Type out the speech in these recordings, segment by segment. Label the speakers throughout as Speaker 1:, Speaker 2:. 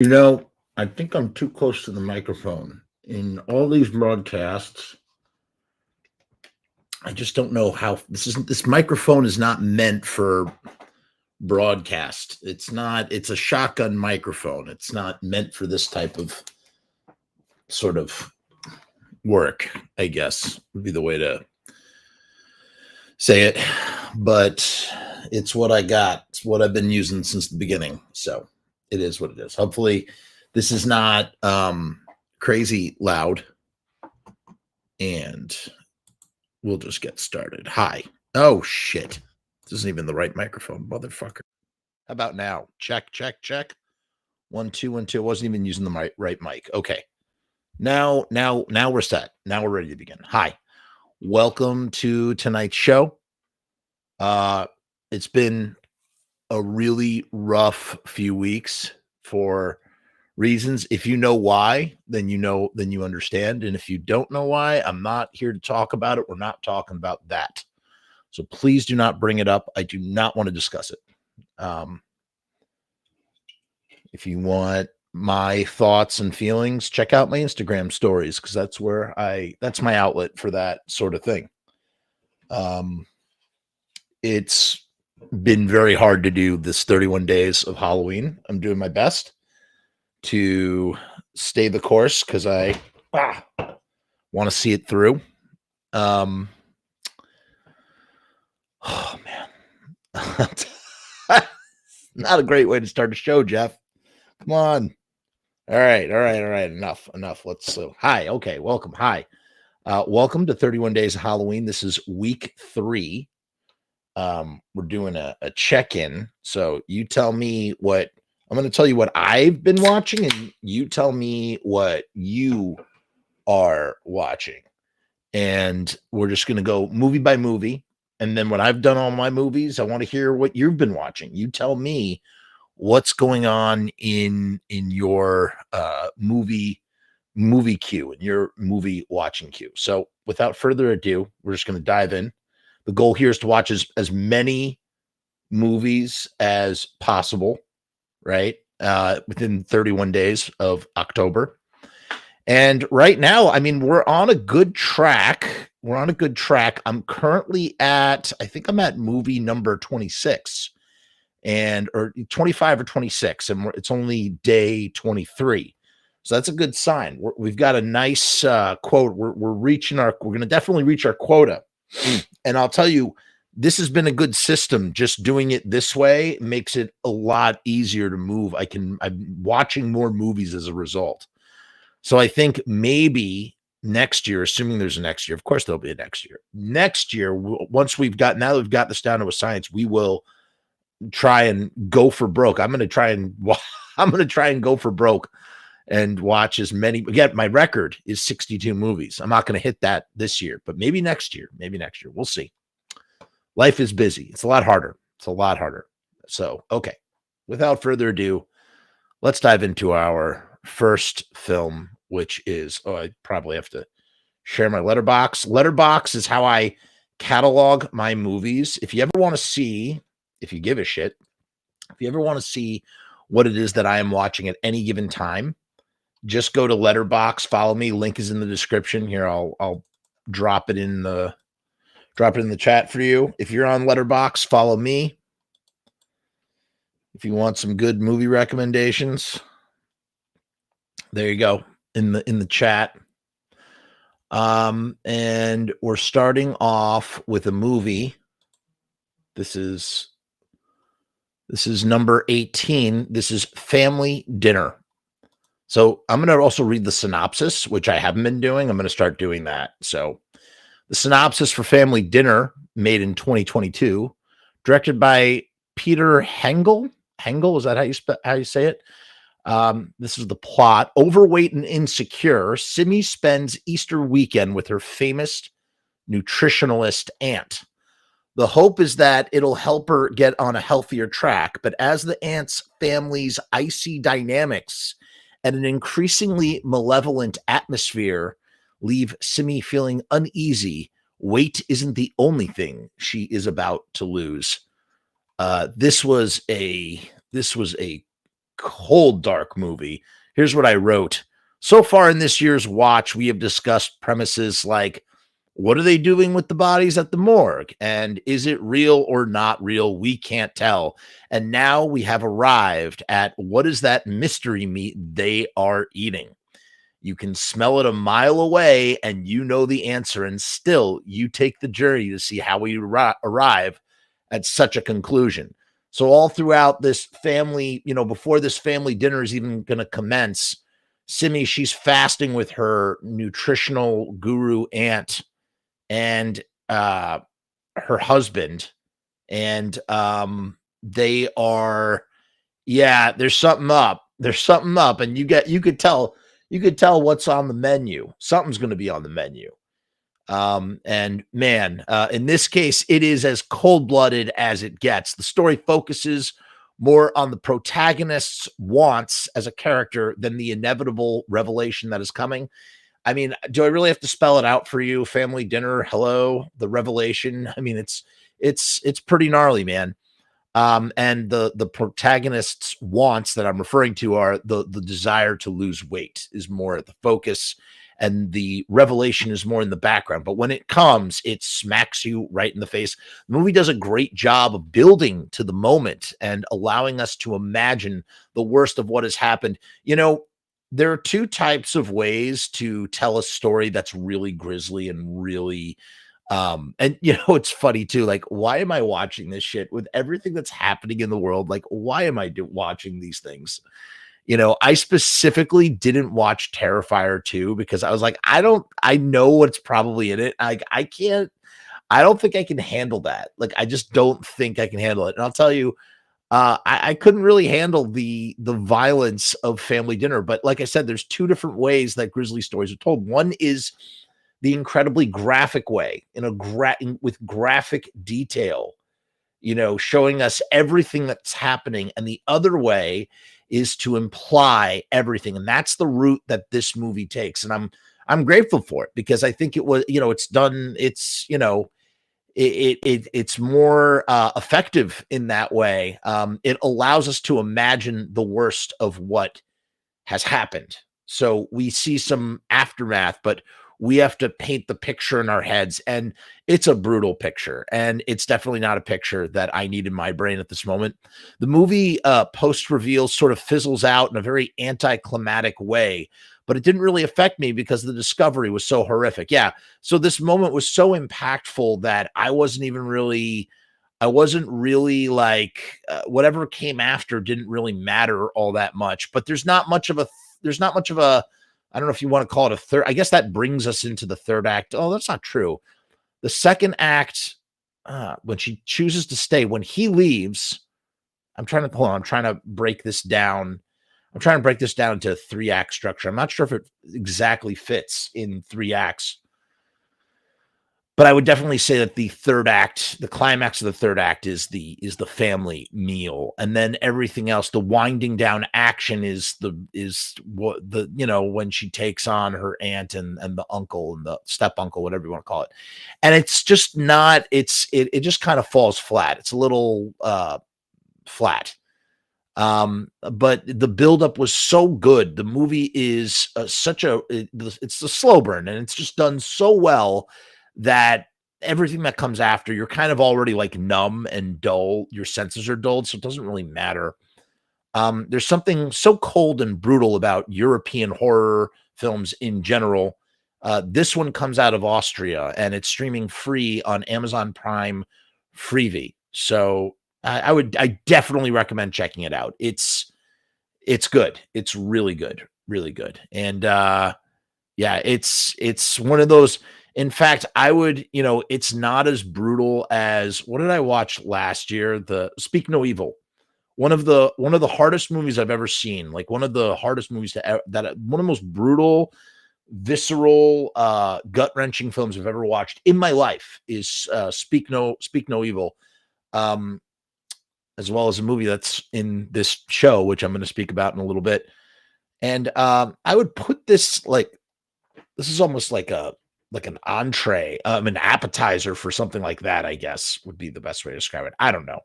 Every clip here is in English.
Speaker 1: I think I'm too close to the microphone. In all these broadcasts, I just don't know how this microphone is not meant for broadcast. It's a shotgun microphone. It's not meant for this type of sort of work, I guess would be the way to say it. But it's what I got. It's what I've been using since the beginning. So it is what it is. Hopefully this is not crazy loud, and we'll just get started. Hi. Oh shit. This isn't even the right microphone, motherfucker. How about now? Check, check, check. 1 2 1 2. I wasn't even using the right mic. Okay. Now we're set. Now we're ready to begin. Hi. Welcome to tonight's show. It's been a really rough few weeks for reasons. If you know why, then you understand. And if you don't know why, I'm not here to talk about it. We're not talking about that. So please do not bring it up. I do not want to discuss it. If you want my thoughts and feelings, check out my Instagram stories, because that's my outlet for that sort of thing. It's been very hard to do this 31 days of Halloween. I'm doing my best to stay the course because I want to see it through. Oh man. Not a great way to start a show, Jeff. Come on. All right. Enough. Let's hi. Okay. Welcome. Hi. Welcome to 31 Days of Halloween. This is week 3. We're doing a check-in. So you tell me what I'm going to tell you what I've been watching, and you tell me what you are watching. And we're just going to go movie by movie. And then when I've done all my movies, I want to hear what you've been watching. You tell me what's going on in your movie queue, and your movie watching queue. So without further ado, we're just going to dive in. The goal here is to watch as many movies as possible, right? Within 31 days of October. And right now, I mean, we're on a good track. I'm currently I think I'm at movie number 26 or 25 or 26, and it's only day 23. So that's a good sign. We've got a nice quote. We're going to definitely reach our quota. And I'll tell you, this has been a good system. Just doing it this way makes it a lot easier to move. I'm watching more movies as a result. So I think maybe next year, assuming there's a next year, of course there'll be a next year. Next year, now that we've got this down to a science, we will try and go for broke. I'm going to try and go for broke and watch as many. Again, my record is 62 movies. I'm not going to hit that this year, but maybe next year. We'll see. Life is busy. It's a lot harder. So, okay. Without further ado, let's dive into our first film, which is, I probably have to share my letterbox. Letterbox is how I catalog my movies. If you ever want to see, if you give a shit, if you ever want to see what it is that I am watching at any given time, just go to Letterbox, follow me. Link is in the description here. I'll drop it in the chat for you. If you're on Letterbox, follow me. If you want some good movie recommendations, there you go in the chat. And we're starting off with a movie. This is number 18. This is Family Dinner. So I'm going to also read the synopsis, which I haven't been doing. I'm going to start doing that. So the synopsis for Family Dinner, made in 2022, directed by Peter Hengel. Hengel, is that how you say it? This is the plot. Overweight and insecure, Simi spends Easter weekend with her famous nutritionalist aunt. The hope is that it'll help her get on a healthier track, but as the aunt's family's icy dynamics and an increasingly malevolent atmosphere leave Simi feeling uneasy, weight isn't the only thing she is about to lose. This was a cold, dark movie. Here's what I wrote. So far in this year's watch, we have discussed premises like, what are they doing with the bodies at the morgue? And is it real or not real? We can't tell. And now we have arrived at what is that mystery meat they are eating? You can smell it a mile away and you know the answer. And still, you take the journey to see how we arrive at such a conclusion. So, all throughout this family, before this family dinner is even going to commence, Simi, she's fasting with her nutritional guru aunt and her husband. And they are, yeah, there's something up. There's something up. And you could tell what's on the menu. Something's going to be on the menu. And man, in this case, it is as cold-blooded as it gets. The story focuses more on the protagonist's wants as a character than the inevitable revelation that is coming. I mean, do I really have to spell it out for you? Family dinner, hello, the revelation. I mean, it's pretty gnarly, man. And the protagonist's wants that I'm referring to are the desire to lose weight is more at the focus, and the revelation is more in the background. But when it comes, it smacks you right in the face. The movie does a great job of building to the moment and allowing us to imagine the worst of what has happened. There are two types of ways to tell a story that's really grisly and really and it's funny too, like, why am I watching this shit with everything that's happening in the world? Like, why am I watching these things? I specifically didn't watch Terrifier 2 because I was like, I know what's probably in it. I don't think I can handle that. Like, I just don't think I can handle it. And I'll tell you, I couldn't really handle the violence of family dinner. But like I said, there's two different ways that grisly stories are told. One is the incredibly graphic way, with graphic detail, showing us everything that's happening. And the other way is to imply everything. And that's the route that this movie takes. And I'm grateful for it because I think it was, it's done, it's more effective in that way. It allows us to imagine the worst of what has happened. So we see some aftermath, but we have to paint the picture in our heads. And it's a brutal picture. And it's definitely not a picture that I need in my brain at this moment. The movie post reveal sort of fizzles out in a very anticlimactic way, but it didn't really affect me because the discovery was so horrific. Yeah. So this moment was so impactful that I wasn't really like whatever came after didn't really matter all that much. But there's not much of a I don't know if you want to call it a third. I guess that brings us into the third act. Oh, that's not true. The second act, when she chooses to stay, when he leaves, I'm trying to break this down. I'm trying to break this down into a 3-act structure. I'm not sure if it exactly fits in 3 acts. But I would definitely say that the third act, the climax of the third act is the family meal. And then everything else, the winding down action is when she takes on her aunt and the uncle and the step uncle, whatever you want to call it. And it's just not, it just kind of falls flat. It's a little flat. But the buildup was so good. The movie is it's a slow burn, and it's just done so well that everything that comes after, you're kind of already like numb and dull. Your senses are dulled, so it doesn't really matter. There's something so cold and brutal about European horror films in general. This one comes out of Austria, and it's streaming free on Amazon Prime Freevee. So I definitely recommend checking it out. It's good. It's really good, really good. And yeah, it's one of those. In fact, I would, it's not as brutal as, what did I watch last year? The Speak No Evil. One of the hardest movies I've ever seen. Like one of the hardest movies one of the most brutal, visceral, gut-wrenching films I've ever watched in my life is Speak No Evil. As well as a movie that's in this show, which I'm going to speak about in a little bit. And I would put this this is almost like an entree, an appetizer for something like that, I guess would be the best way to describe it. I don't know.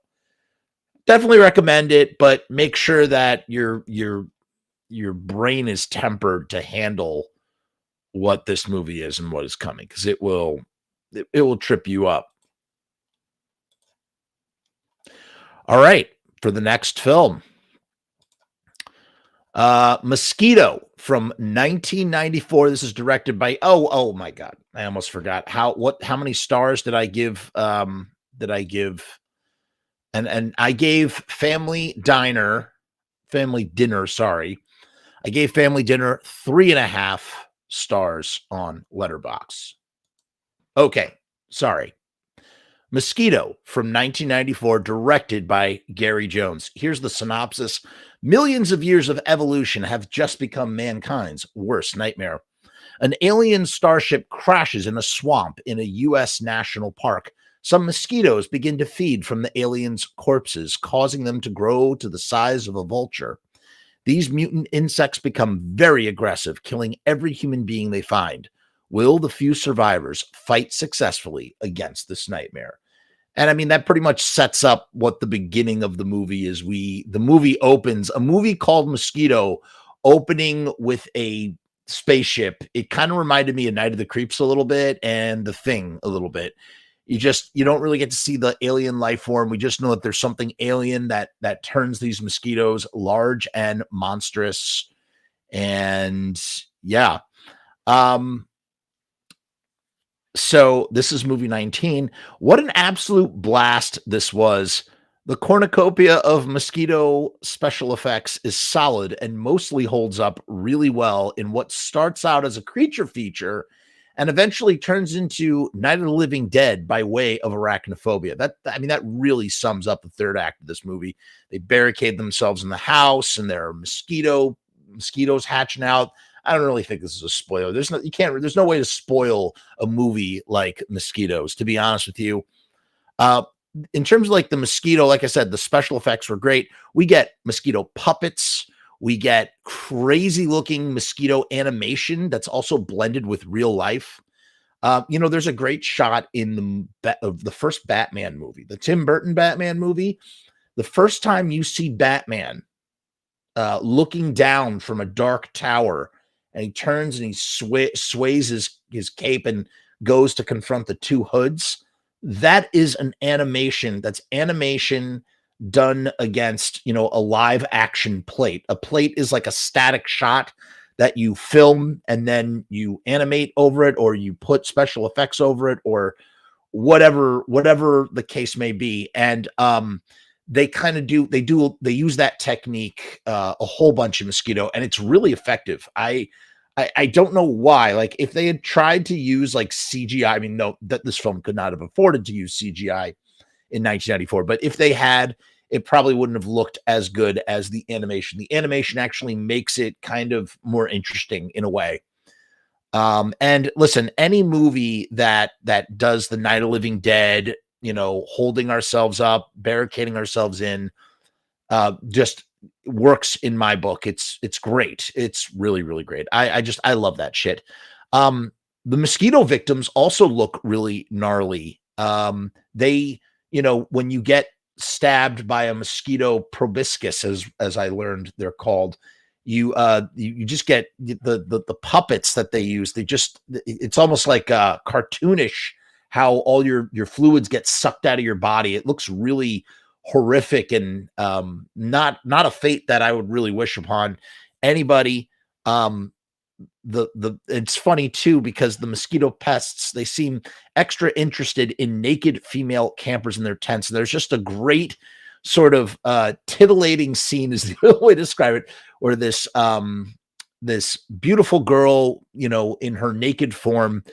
Speaker 1: definitely recommend it, but make sure that your brain is tempered to handle what this movie is and what is coming, because it will trip you up. All right, for the next film, Mosquito from 1994. This is directed by oh my god, I almost forgot how many stars did I give and I gave Family Dinner, sorry. I gave Family Dinner 3.5 stars on Letterboxd. Okay, sorry. Mosquito from 1994, directed by Gary Jones. Here's the synopsis. Millions of years of evolution have just become mankind's worst nightmare. An alien starship crashes in a swamp in a U.S. national park. Some mosquitoes begin to feed from the aliens' corpses, causing them to grow to the size of a vulture. These mutant insects become very aggressive, killing every human being they find. Will the few survivors fight successfully against this nightmare? And I mean, that pretty much sets up what the beginning of the movie is. The movie opens, a movie called Mosquito, opening with a spaceship. It kind of reminded me of Night of the Creeps a little bit and The Thing a little bit. You don't really get to see the alien life form. We just know that there's something alien that turns these mosquitoes large and monstrous. And yeah. So this is movie 19. What an absolute blast this was. The cornucopia of Mosquito special effects is solid and mostly holds up really well in what starts out as a creature feature and eventually turns into Night of the Living Dead by way of arachnophobia. That really sums up the third act of this movie. They barricade themselves in the house and there are mosquitoes hatching out. I don't really think this is a spoiler. There's no way to spoil a movie like Mosquitoes, to be honest with you. In terms of like the mosquito, like I said, the special effects were great. We get mosquito puppets. We get crazy looking mosquito animation that's also blended with real life. There's a great shot in the first Batman movie, the Tim Burton Batman movie. The first time you see Batman looking down from a dark tower, and he turns and he sways his cape and goes to confront the two hoods. That is an animation. That's animation done against, a live action plate. A plate is like a static shot that you film and then you animate over it, or you put special effects over it, or whatever the case may be. And they use that technique a whole bunch of Mosquito, and it's really effective. I don't know why. Like, if they had tried to use like CGI, I mean, no, that this film could not have afforded to use CGI in 1994, but if they had, it probably wouldn't have looked as good as the animation. The animation actually makes it kind of more interesting in a way. And listen, any movie that does the Night of Living Dead, holding ourselves up, barricading ourselves in, just works in my book. It's great. It's really, really great. I love that shit. The mosquito victims also look really gnarly. They, when you get stabbed by a mosquito proboscis, as I learned they're called, you just get the puppets that they use. It's almost like cartoonish how all your fluids get sucked out of your body. It looks really horrific and not a fate that I would really wish upon anybody. It's funny too, because the mosquito pests, they seem extra interested in naked female campers in their tents. And there's just a great sort of titillating scene, is the way to describe it, where this beautiful girl, in her naked form,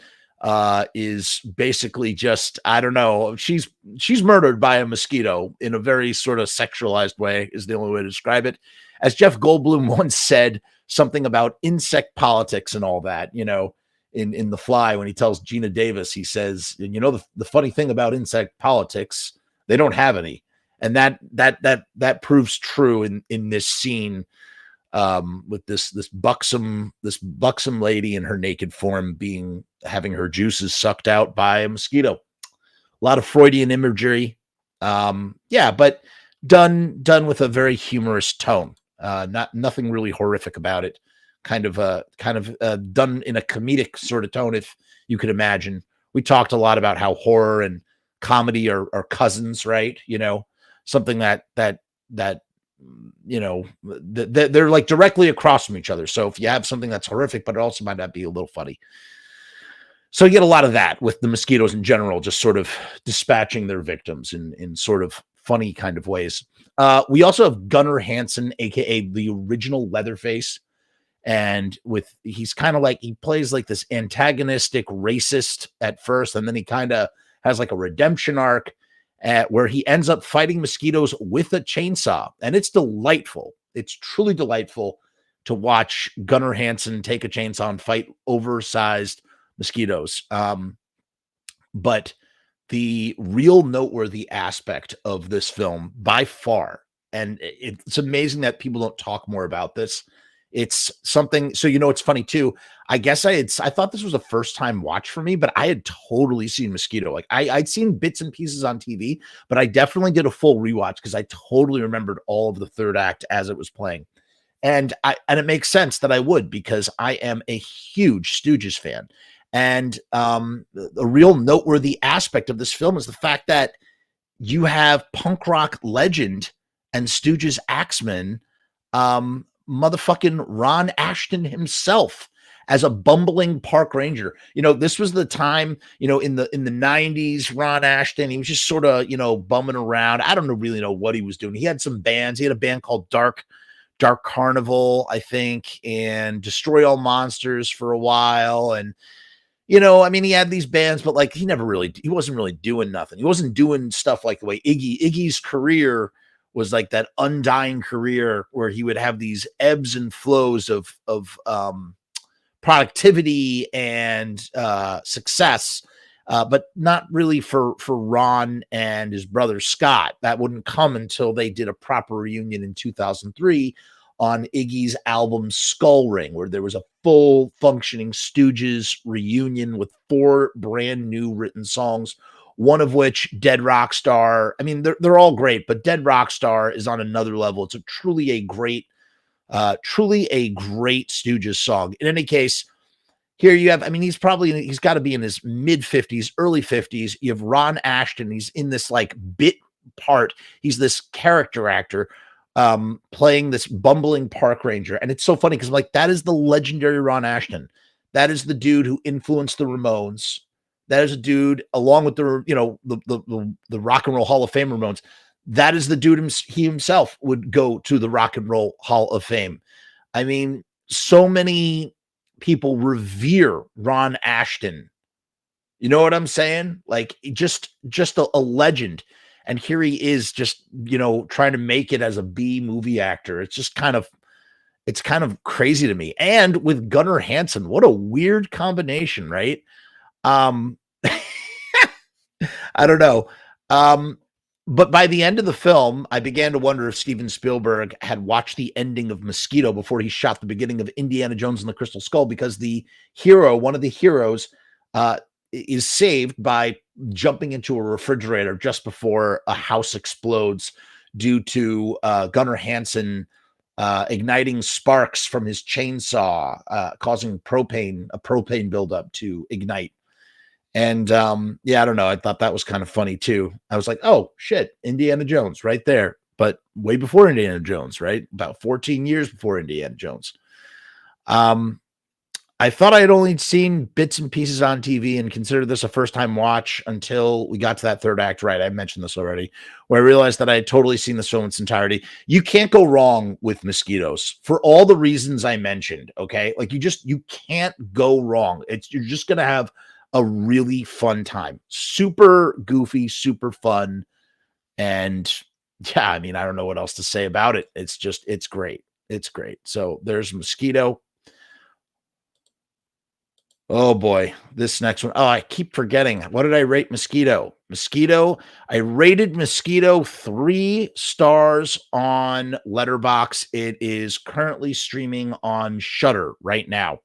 Speaker 1: is basically just, I don't know, she's murdered by a mosquito in a very sort of sexualized way, is the only way to describe it. As Jeff Goldblum once said, something about insect politics and all that, in The Fly, when he tells Gina Davis, he says, the funny thing about insect politics, they don't have any. And that proves true in this scene, with this buxom lady in her naked form having her juices sucked out by a mosquito. A lot of Freudian imagery. But done with a very humorous tone. Nothing really horrific about it. Kind of done in a comedic sort of tone, if you could imagine. We talked a lot about how horror and comedy are cousins, right? Something that they're like directly across from each other. So if you have something that's horrific, but it also might not be a little funny. So you get a lot of that with the mosquitoes in general, just sort of dispatching their victims in sort of funny kind of ways. We also have Gunnar Hansen, aka the original Leatherface, and he's kind of like, he plays like this antagonistic racist at first, and then he kind of has like a redemption arc where he ends up fighting mosquitoes with a chainsaw, and it's delightful. It's truly delightful to watch Gunnar Hansen take a chainsaw and fight oversized mosquitoes. But the real noteworthy aspect of this film by far, and it's amazing that people don't talk more about this. It's something, so it's funny too. I guess I thought this was a first time watch for me, but I had totally seen Mosquito. Like I'd seen bits and pieces on TV, but I definitely did a full rewatch because I totally remembered all of the third act as it was playing. And it makes sense that I would, because I am a huge Stooges fan. And the real noteworthy aspect of this film is the fact that you have punk rock legend and Stooges axeman, motherfucking Ron Ashton himself as a bumbling park ranger. This was the time, in the 90s, Ron Ashton, he was just sort of, bumming around. I don't really know what he was doing. He had some bands. He had a band called Dark Carnival, I think, and Destroy All Monsters for a while. And I mean, he had these bands, but like he wasn't really doing nothing. He wasn't doing stuff like the way Iggy's career was, like that undying career where he would have these ebbs and flows of productivity and success, but not really for Ron and his brother Scott. That wouldn't come until they did a proper reunion in 2003 on Iggy's album Skull Ring, where there was a full functioning Stooges reunion with 4 brand new written songs, one of which, Dead Rockstar. I mean, they're all great, but Dead Rockstar is on another level. It's truly a great Stooges song. In any case, here you have, I mean, he's got to be in his mid 50s, early 50s. You have Ron Ashton. He's in this like bit part. He's this character actor playing this bumbling park ranger. And it's so funny because like, that is the legendary Ron Ashton. That is the dude who influenced the Ramones. That is a dude, along with the Rock and Roll Hall of Fame Ramones. That is the dude, he himself would go to the Rock and Roll Hall of Fame. I mean, so many people revere Ron Ashton. You know what I'm saying? Like just a legend. And here he is just, trying to make it as a B movie actor. It's kind of crazy to me. And with Gunnar Hansen, what a weird combination, right? I don't know. But by the end of the film, I began to wonder if Steven Spielberg had watched the ending of Mosquito before he shot the beginning of Indiana Jones and the Crystal Skull, because the hero, one of the heroes, is saved by jumping into a refrigerator just before a house explodes due to Gunnar Hansen igniting sparks from his chainsaw, causing a propane buildup to ignite. And I don't know. I thought that was kind of funny too. I was like, oh shit, Indiana Jones right there. But way before Indiana Jones, right? About 14 years before Indiana Jones. I thought I had only seen bits and pieces on TV and considered this a first time watch until we got to that third act. Right. I mentioned this already, where I realized that I had totally seen this film in its entirety. You can't go wrong with Mosquitoes for all the reasons I mentioned. Okay. Like you can't go wrong. You're just going to have a really fun time. Super goofy, super fun. And yeah, I mean, I don't know what else to say about it. It's great. It's great. So there's Mosquito. Oh boy, this next one. Oh, I keep forgetting. What did I rate Mosquito? I rated Mosquito 3 stars on Letterboxd. It is currently streaming on Shudder right now.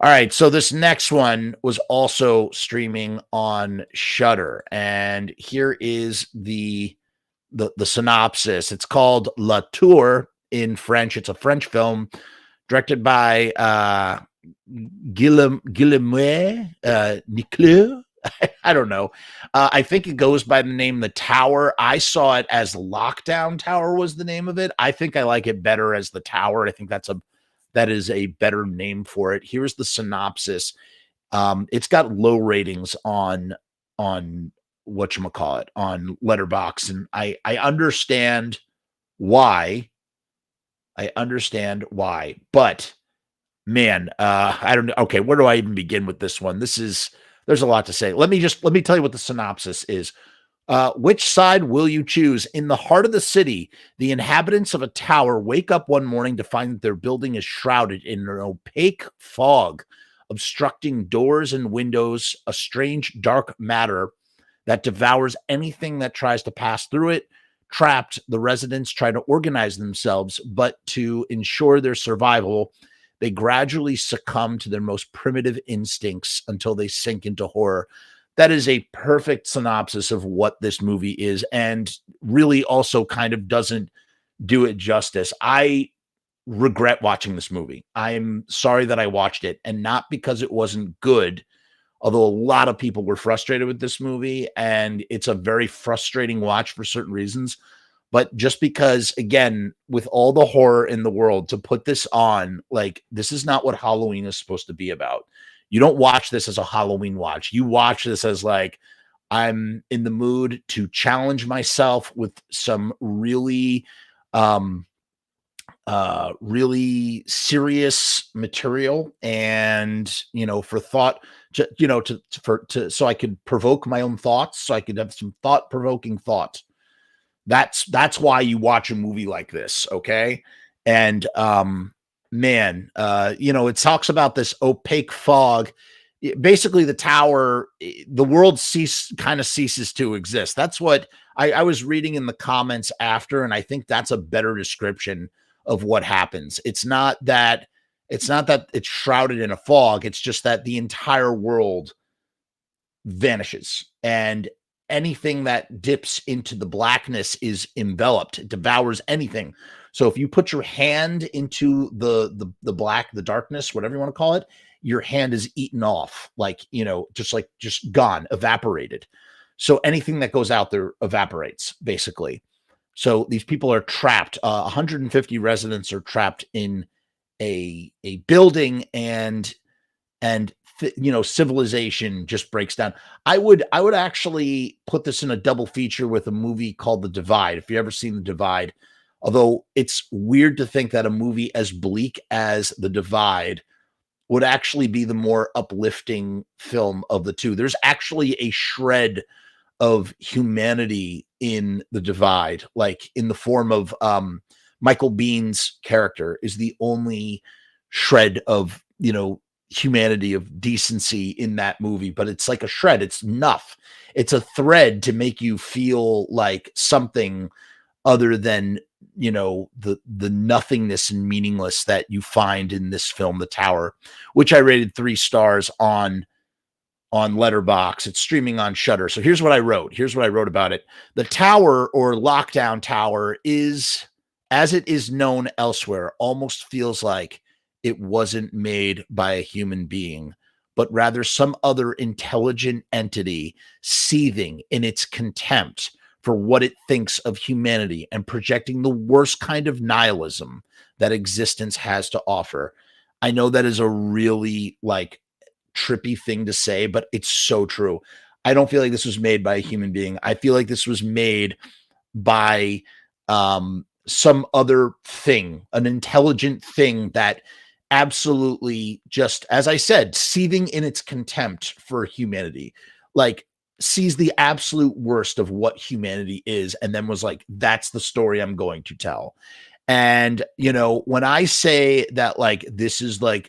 Speaker 1: All right, so this next one was also streaming on Shudder, and here is the synopsis. It's called La Tour in French. It's a French film directed by Guillemot Nicleux. I don't know. I think it goes by the name The Tower. I saw it as Lockdown Tower was the name of it. I think I like it better as The Tower. I think that is a better name for it. Here's the synopsis. It's got low ratings on whatchamacallit, on Letterbox, and I understand why. I understand why, but man, I don't know. Okay, where do I even begin with this one? There's a lot to say. Let me tell you what the synopsis is. Which side will you choose? In the heart of the city, the inhabitants of a tower wake up one morning to find that their building is shrouded in an opaque fog, obstructing doors and windows, a strange dark matter that devours anything that tries to pass through it. Trapped, the residents try to organize themselves, but to ensure their survival, they gradually succumb to their most primitive instincts until they sink into horror. That is a perfect synopsis of what this movie is, and really also kind of doesn't do it justice. I regret watching this movie. I'm sorry that I watched it, and not because it wasn't good, although a lot of people were frustrated with this movie, and it's a very frustrating watch for certain reasons. But just because, again, with all the horror in the world, to put this on, like, this is not what Halloween is supposed to be about. You don't watch this as a Halloween watch. You watch this as like, I'm in the mood to challenge myself with some um, really serious material, and for thought, so I could provoke my own thoughts, so I could have some thought-provoking thoughts. That's why you watch a movie like this, okay? And man, it talks about this opaque fog. Basically, the tower, the world ceases to exist. That's what I was reading in the comments after, and I think that's a better description of what happens. It's not that it's shrouded in a fog. It's just that the entire world vanishes, and anything that dips into the blackness is enveloped. It devours anything. So if you put your hand into the black, the darkness, whatever you want to call it, your hand is eaten off, just gone, evaporated. So anything that goes out there evaporates, basically. So these people are trapped. 150 residents are trapped in a building, and civilization just breaks down. I would actually put this in a double feature with a movie called The Divide. If you ever seen The Divide, although it's weird to think that a movie as bleak as The Divide would actually be the more uplifting film of the two. There's actually a shred of humanity in The Divide, like in the form of Michael Bihn's character is the only shred of humanity, of decency in that movie, but it's like a shred. It's enough. It's a thread to make you feel like something other than the nothingness and meaningless that you find in this film, The Tower, which I rated 3 stars on Letterbox. It's streaming on Shudder. So here's what I wrote. About it. The Tower, or Lockdown Tower, is, as it is known elsewhere, almost feels like it wasn't made by a human being, but rather some other intelligent entity seething in its contempt for what it thinks of humanity and projecting the worst kind of nihilism that existence has to offer. I know that is a really trippy thing to say, but it's so true. I don't feel like this was made by a human being. I feel like this was made by some other thing, an intelligent thing that absolutely, just as I said, seething in its contempt for humanity, like sees the absolute worst of what humanity is, and then was like, that's the story I'm going to tell. And when I say that,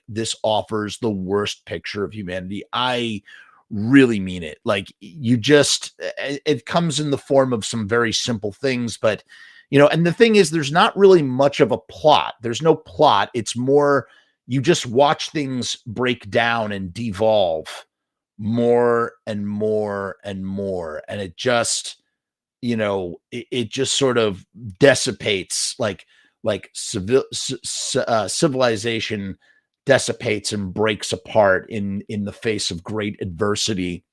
Speaker 1: this offers the worst picture of humanity, I really mean it. Like, it comes in the form of some very simple things, but and the thing is, there's not really much of a plot. There's no plot. It's more you just watch things break down and devolve more and more and more. And it just, it just sort of dissipates, like civilization dissipates and breaks apart in the face of great adversity.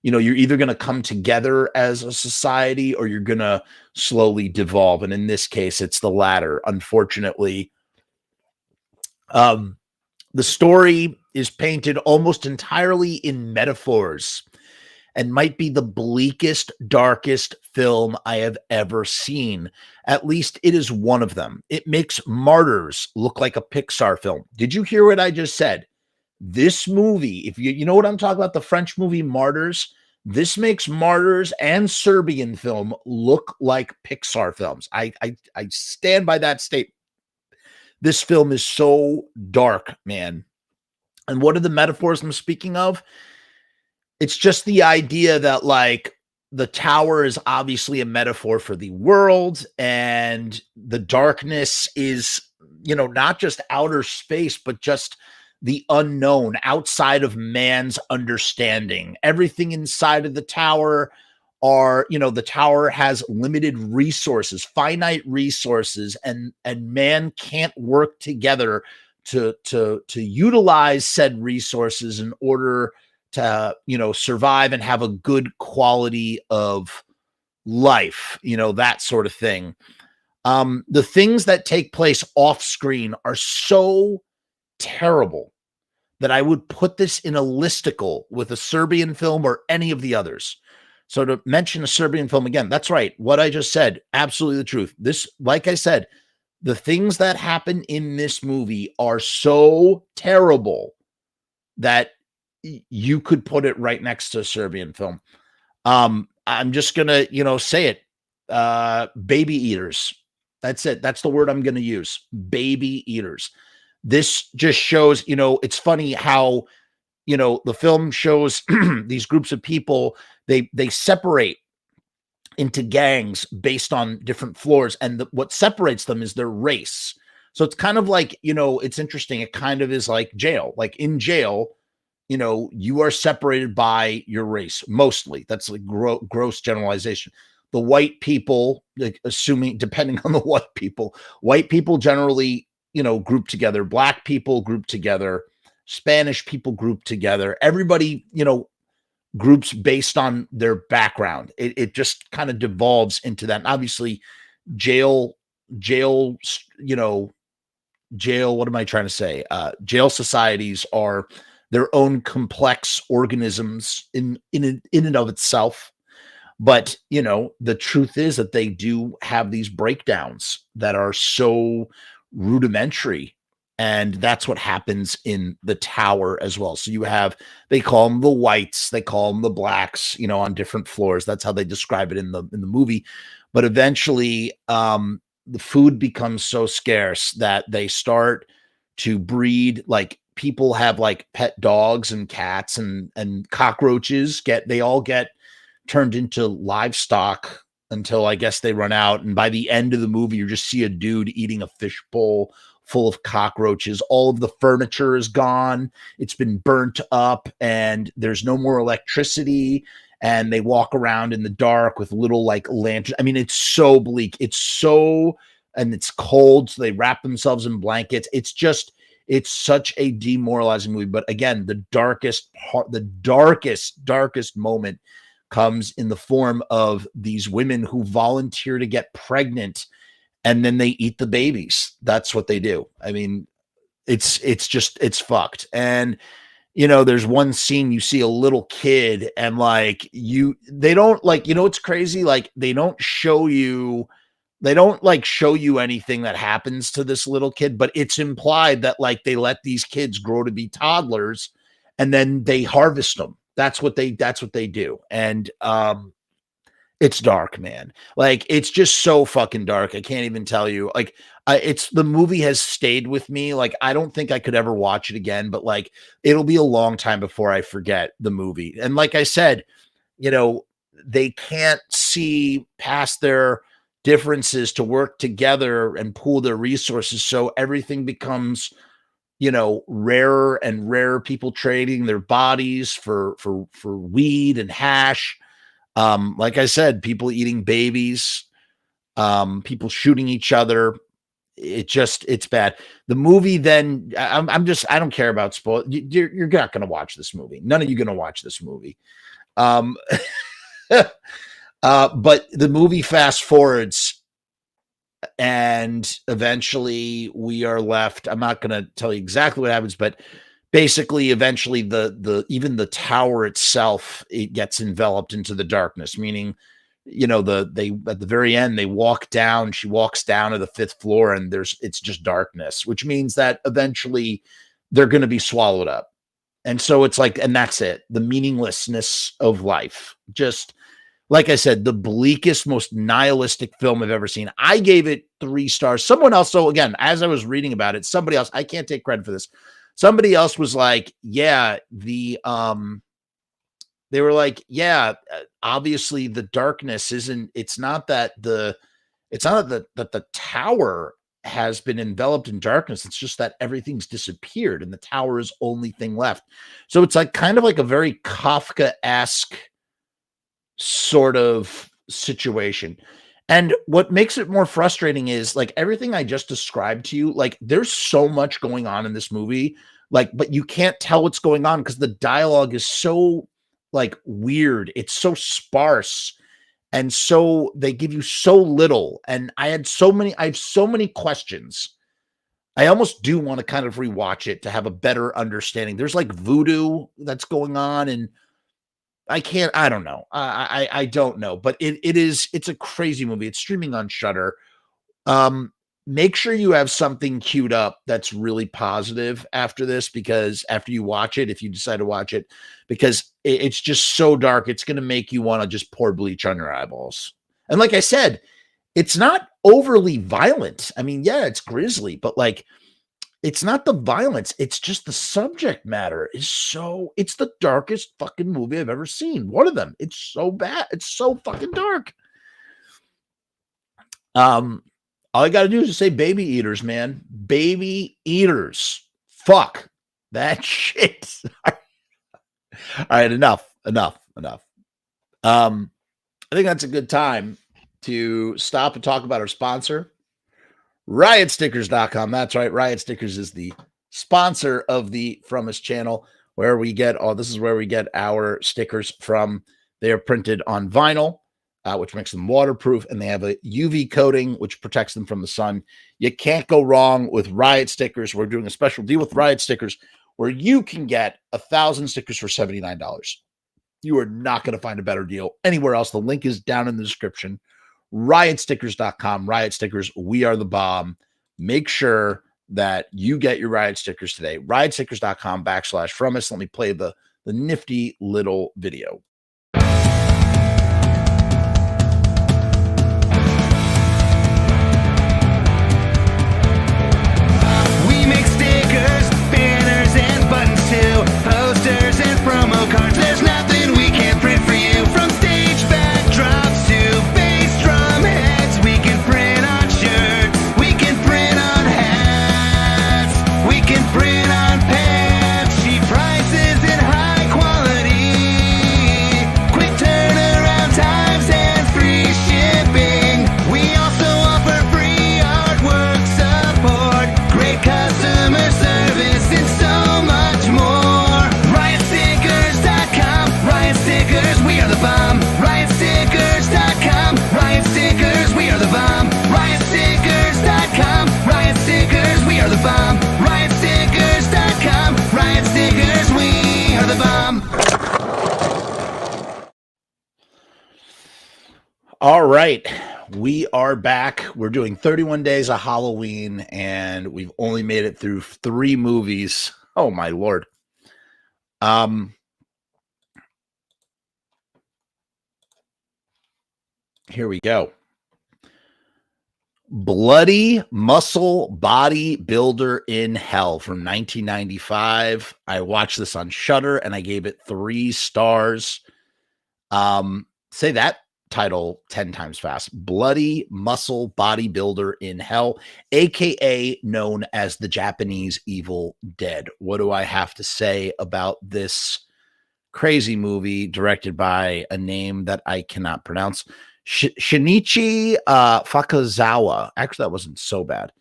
Speaker 1: You're either going to come together as a society or you're going to slowly devolve. And in this case, it's the latter, unfortunately. Um, the story is painted almost entirely in metaphors and might be the bleakest, darkest film I have ever seen. At least it is one of them. It makes Martyrs look like a Pixar film. Did you hear what I just said? This movie, if you know what I'm talking about, the French movie Martyrs, this makes Martyrs and Serbian film look like Pixar films. I stand by that statement. This film is so dark, man. And what are the metaphors I'm speaking of? It's just the idea that, like, the tower is obviously a metaphor for the world, and the darkness is, not just outer space, but just the unknown outside of man's understanding. Everything inside of the tower the tower has limited resources, finite resources, and man can't work together to utilize said resources in order to, survive and have a good quality of life, that sort of thing. The things that take place off screen are so terrible that I would put this in a listicle with a Serbian film or any of the others. So to mention a Serbian film again, that's right. What I just said, absolutely the truth. This, like I said, the things that happen in this movie are so terrible that you could put it right next to a Serbian film. I'm just gonna, say it. Baby eaters. That's it. That's the word I'm gonna use. Baby eaters. This just shows, it's funny how, the film shows these groups of people, they separate into gangs based on different floors, and what separates them is their race. So it's kind of like, it's interesting. It kind of is like jail. Like in jail, you are separated by your race mostly. That's like gross generalization. The white people, like, assuming, depending on the white people generally, group together. Black people group together. Spanish people group together. Everybody, groups based on their background. It just kind of devolves into that. And obviously, jail, what am I trying to say? Jail societies are their own complex organisms in and of itself. But, the truth is that they do have these breakdowns that are so rudimentary. And that's what happens in the tower as well. So you have, they call them the whites, they call them the blacks, on different floors. That's how they describe it in the movie. But eventually, the food becomes so scarce that they start to breed, like, people have like pet dogs and cats and cockroaches they all get turned into livestock until, I guess, they run out. And by the end of the movie, you just see a dude eating a fish bowl full of cockroaches. All of the furniture is gone. It's been burnt up and there's no more electricity. And they walk around in the dark with little, like, lanterns. I mean, it's so bleak. And it's cold. So they wrap themselves in blankets. It's such a demoralizing movie. But again, the darkest moment comes in the form of these women who volunteer to get pregnant, and then they eat the babies. That's what they do. I mean, it's fucked. And, there's one scene, you see a little kid, and they don't, like, it's crazy. Like, they don't show you anything that happens to this little kid, but it's implied that, like, they let these kids grow to be toddlers and then they harvest them. That's what they do. And it's dark, man. Like, it's just so fucking dark. I can't even tell you. Like, the movie has stayed with me. Like, I don't think I could ever watch it again, but, like, it'll be a long time before I forget the movie. And like I said, they can't see past their differences to work together and pool their resources. So everything becomes rarer and rarer people trading their bodies for weed and hash. Like I said, people eating babies, people shooting each other. It's bad. The movie then, I don't care about spoil. You're not going to watch this movie. None of you going to watch this movie. But the movie fast forwards, and eventually we are left. I'm not going to tell you exactly what happens, but basically, eventually even the tower itself, it gets enveloped into the darkness, meaning, they at the very end, she walks down to the 5th floor, and it's just darkness, which means that eventually they're going to be swallowed up. And so it's like, and that's it, the meaninglessness of life. Just like I said, the bleakest, most nihilistic film I've ever seen. I gave it 3 stars. Someone else, so again, as I was reading about it, somebody else, I can't take credit for this. Somebody else was like, yeah, they were like, yeah, obviously the darkness it's not that the tower has been enveloped in darkness. It's just that everything's disappeared and the tower is only thing left. So it's like kind of like a very Kafka-esque sort of situation. And what makes it more frustrating is, like, everything I just described to you, like, there's so much going on in this movie, like, but you can't tell what's going on because the dialogue is so, like, weird. It's so sparse. And so they give you so little. And I have so many questions. I almost do want to kind of rewatch it to have a better understanding. There's like voodoo that's going on, and I don't know. I don't know, but it's a crazy movie. It's streaming on Shudder. Make sure you have something queued up that's really positive after this, because after you watch it, if you decide to watch it, because it's just so dark, it's going to make you want to just pour bleach on your eyeballs. And like I said, it's not overly violent. I mean, yeah, it's grisly, but like, it's not the violence. It's just the subject matter it's the darkest fucking movie I've ever seen. One of them. It's so bad. It's so fucking dark. All I got to do is just say baby eaters, man. Baby eaters. Fuck that shit. All right. Enough. I think that's a good time to stop and talk about our sponsor, riotstickers.com. That's right. Riot Stickers is the sponsor of the Frumess channel, where we get this is where we get our stickers from. They are printed on vinyl, which makes them waterproof, and they have a UV coating, which protects them from the sun. You can't go wrong with Riot Stickers. We're doing a special deal with Riot Stickers where you can get 1,000 stickers for $79. You are not going to find a better deal anywhere else. The link is down in the description. Riotstickers.com. Riot Stickers, we are the bomb. Make sure that you get your Riot Stickers today. Riotstickers.com/Frumess. Let me play the nifty little video.
Speaker 2: We make stickers, banners, and buttons too. Posters and promo cards. There's nothing we can't print for you. From stage backdrops to bass drum heads. We can print on shirts. We can print on hats. We can print on pants. Cheap prices and high quality. Quick turnaround times and free shipping. We also offer free artwork support. Great customer service and so much more. RiotStickers.com. Riot Stickers, we are the bomb. RiotStickers.com. Riot Stickers, we are the bomb. RiotStickers.com. Riot Stickers, we are the bomb. RiotStickers.com. Riot Stickers, we are the bomb.
Speaker 1: All right. We are back. We're doing 31 days of Halloween, and we've only made it through 3 movies. Oh my Lord. Here we go. Bloody Muscle Bodybuilder in Hell from 1995. I watched this on Shudder and I gave it 3 stars. Say that title 10 times fast. Bloody Muscle Bodybuilder in Hell, aka known as the Japanese Evil Dead. What do I have to say about this crazy movie directed by a name that I cannot pronounce? Shinichi Fukazawa. Actually, that wasn't so bad.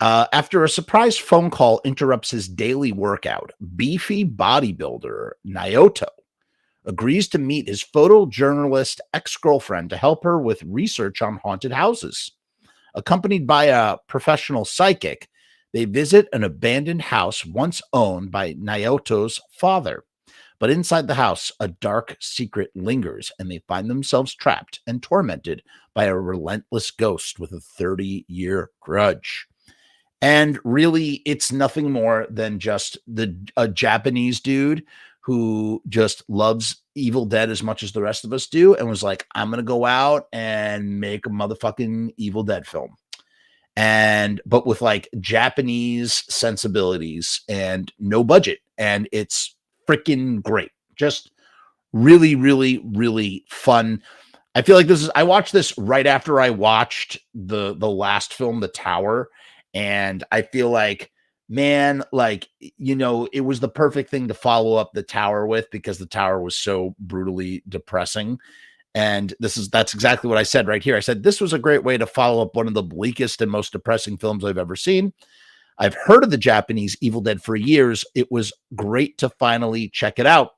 Speaker 1: After a surprise phone call interrupts his daily workout, beefy bodybuilder Naoto agrees to meet his photojournalist ex-girlfriend to help her with research on haunted houses. Accompanied by a professional psychic, they visit an abandoned house once owned by Naoto's father. But inside the house, a dark secret lingers, and they find themselves trapped and tormented by a relentless ghost with a 30-year grudge. And really, it's nothing more than just a Japanese dude who just loves Evil Dead as much as the rest of us do, and was like, I'm gonna go out and make a motherfucking Evil Dead film. But with like Japanese sensibilities and no budget, and it's freaking great. Just really, really, really fun. I feel like I watched this right after I watched the last film, The Tower. And I feel like, man, like, it was the perfect thing to follow up The Tower with, because The Tower was so brutally depressing. And that's exactly what I said right here. I said, this was a great way to follow up one of the bleakest and most depressing films I've ever seen. I've heard of the Japanese Evil Dead for years. It was great to finally check it out.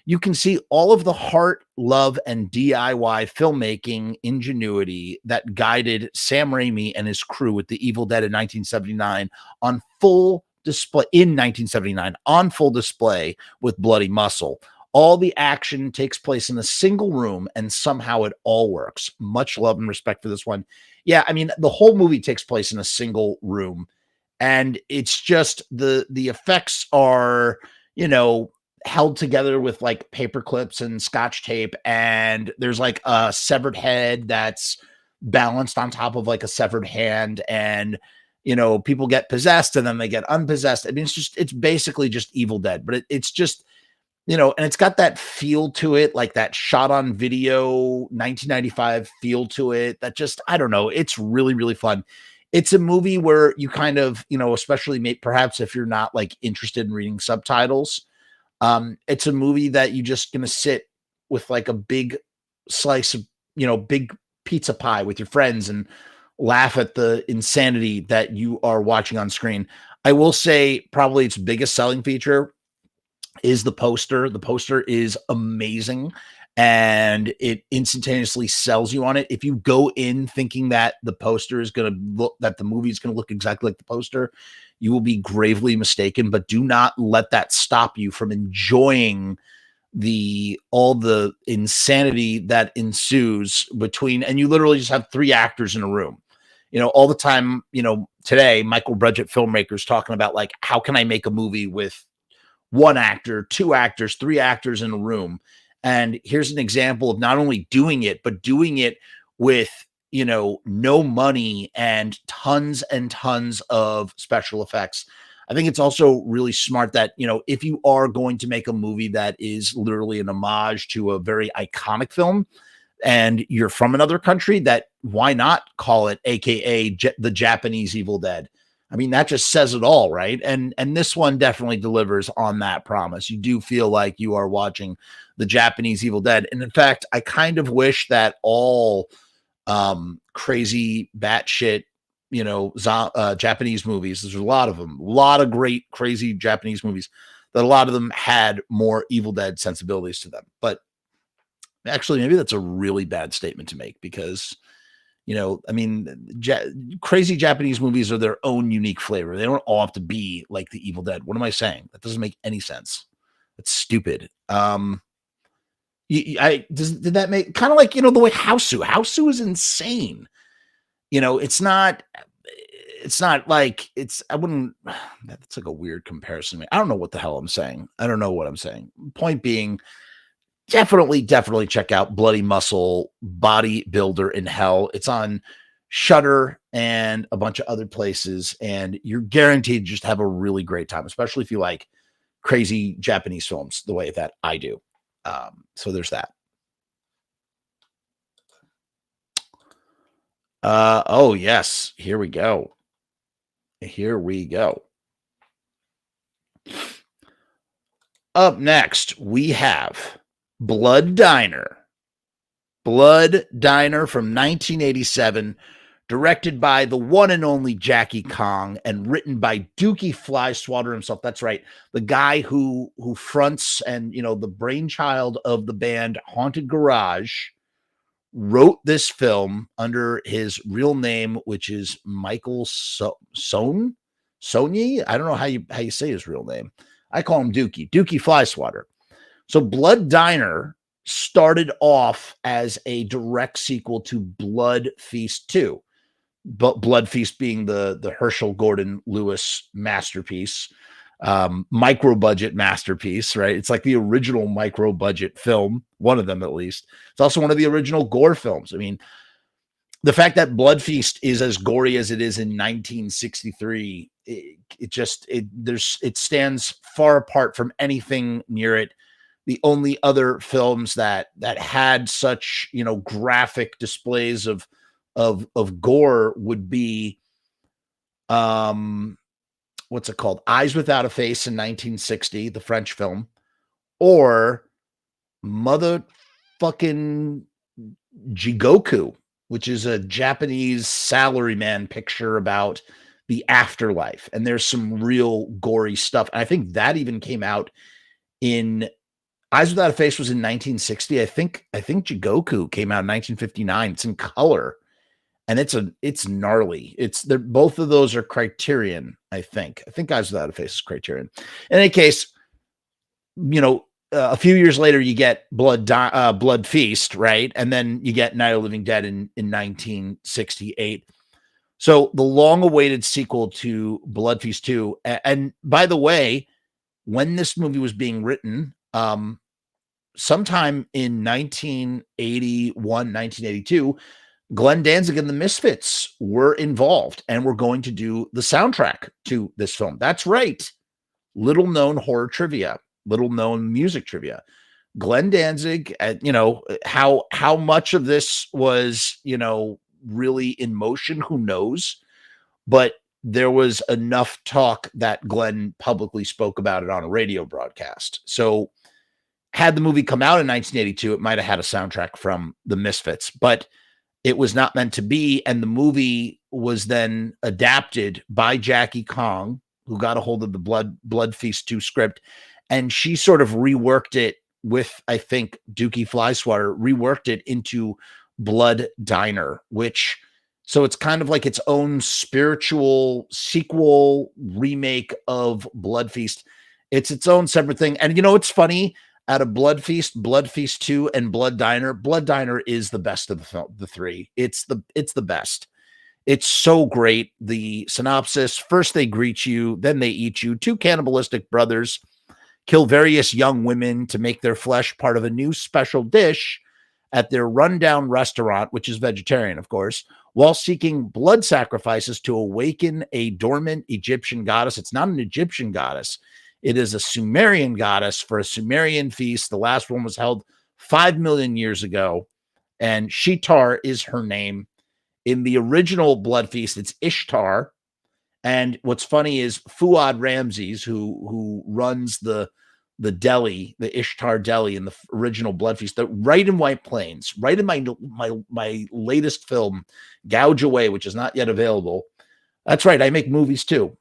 Speaker 1: You can see all of the heart, love, and DIY filmmaking ingenuity that guided Sam Raimi and his crew with The Evil Dead in 1979 on full display with Bloody Muscle. All the action takes place in a single room, and somehow it all works. Much love and respect for this one. Yeah, I mean, the whole movie takes place in a single room, and it's just the effects are, held together with like paper clips and scotch tape, and there's like a severed head that's balanced on top of like a severed hand, and people get possessed and then they get unpossessed. I mean, it's basically just Evil Dead, but it's just, and it's got that feel to it, like that shot on video 1995 feel to it, that just, I don't know, it's really, really fun. It's a movie where you kind of, especially perhaps if you're not like interested in reading subtitles, it's a movie that you just gonna sit with like a big slice of, big pizza pie with your friends and laugh at the insanity that you are watching on screen. I will say probably its biggest selling feature is the poster. The poster is amazing, and it instantaneously sells you on it. If you go in thinking that the poster is going to look, that the movie is going to look exactly like the poster, you will be gravely mistaken. But do not let that stop you from enjoying all the insanity that ensues between, and you literally just have three actors in a room. All the time, today, micro budget filmmakers talking about like, how can I make a movie with one actor, two actors, three actors in a room? And here's an example of not only doing it, but doing it with, no money and tons of special effects. I think it's also really smart that, if you are going to make a movie that is literally an homage to a very iconic film, and you're from another country, that why not call it AKA the Japanese Evil Dead? I mean, that just says it all, right? And this one definitely delivers on that promise. You do feel like you are watching the Japanese Evil Dead. And in fact, I kind of wish that all crazy batshit, Japanese movies, there's a lot of them, a lot of great, crazy Japanese movies, that a lot of them had more Evil Dead sensibilities to them. But actually, maybe that's a really bad statement to make, because I mean, crazy Japanese movies are their own unique flavor. They don't all have to be like the Evil Dead. What am I saying? That doesn't make any sense. That's stupid. Did that make kind of like, the way Houseu is insane. It's not like I wouldn't, that's like a weird comparison. I don't know what the hell I'm saying. I don't know what I'm saying. Point being, definitely check out Bloody Muscle Bodybuilder in Hell. It's on Shudder and a bunch of other places, and you're guaranteed to just have a really great time, especially if you like crazy Japanese films the way that I do. So there's that. Oh yes, here we go. Here we go. Up next, we have Blood Diner. Blood Diner from 1987, directed by the one and only Jackie Kong and written by Dookie Flyswatter himself. That's right, the guy who fronts and the brainchild of the band Haunted Garage wrote this film under his real name, which is Michael Sonyi. I don't know how you say his real name. I call him Dookie Flyswatter. So Blood Diner started off as a direct sequel to Blood Feast 2. But Blood Feast being the Herschel Gordon Lewis masterpiece, micro budget masterpiece, right? It's like the original micro budget film, one of them at least. It's also one of the original gore films. I mean, the fact that Blood Feast is as gory as it is in 1963, it stands far apart from anything near it. The only other films that had such graphic displays of gore would be what's it called? Eyes Without a Face in 1960, the French film, or motherfucking Jigoku, which is a Japanese salaryman picture about the afterlife. And there's some real gory stuff. And I think that even came out in Eyes Without a Face was in 1960. I think Jigoku came out in 1959. It's in color. And it's gnarly. Both of those are Criterion, I think. I think Eyes Without a Face is Criterion. In any case, a few years later, you get Blood Feast, right? And then you get Night of the Living Dead in 1968. So the long-awaited sequel to Blood Feast 2. And by the way, when this movie was being written, sometime in 1981, 1982, Glenn Danzig and the Misfits were involved and were going to do the soundtrack to this film. That's right. Little known horror trivia, little known music trivia. Glenn Danzig, how much of this was, really in motion, who knows? But there was enough talk that Glenn publicly spoke about it on a radio broadcast. So had the movie come out in 1982, it might have had a soundtrack from the Misfits, but it was not meant to be. And the movie was then adapted by Jackie Kong, who got a hold of the Blood Feast 2 script. And she sort of reworked it with, I think, Dookie Flyswatter, reworked it into Blood Diner, so it's kind of like its own spiritual sequel remake of Blood Feast. It's its own separate thing. And it's funny. Out of Blood Feast 2, and Blood Diner is the best of the three. It's the best. It's so great. The synopsis: first they greet you, then they eat you. Two cannibalistic brothers kill various young women to make their flesh part of a new special dish at their rundown restaurant, which is vegetarian, of course, while seeking blood sacrifices to awaken a dormant Egyptian goddess. It's not an Egyptian goddess. It is a Sumerian goddess for a Sumerian feast. The last one was held 5 million years ago, and Sheetar is her name. In the original Blood Feast, it's Ishtar. And what's funny is Fuad Ramses, who runs the deli, the Ishtar deli in the original Blood Feast, right in White Plains, right in my latest film, Gouge Away, which is not yet available. That's right, I make movies too.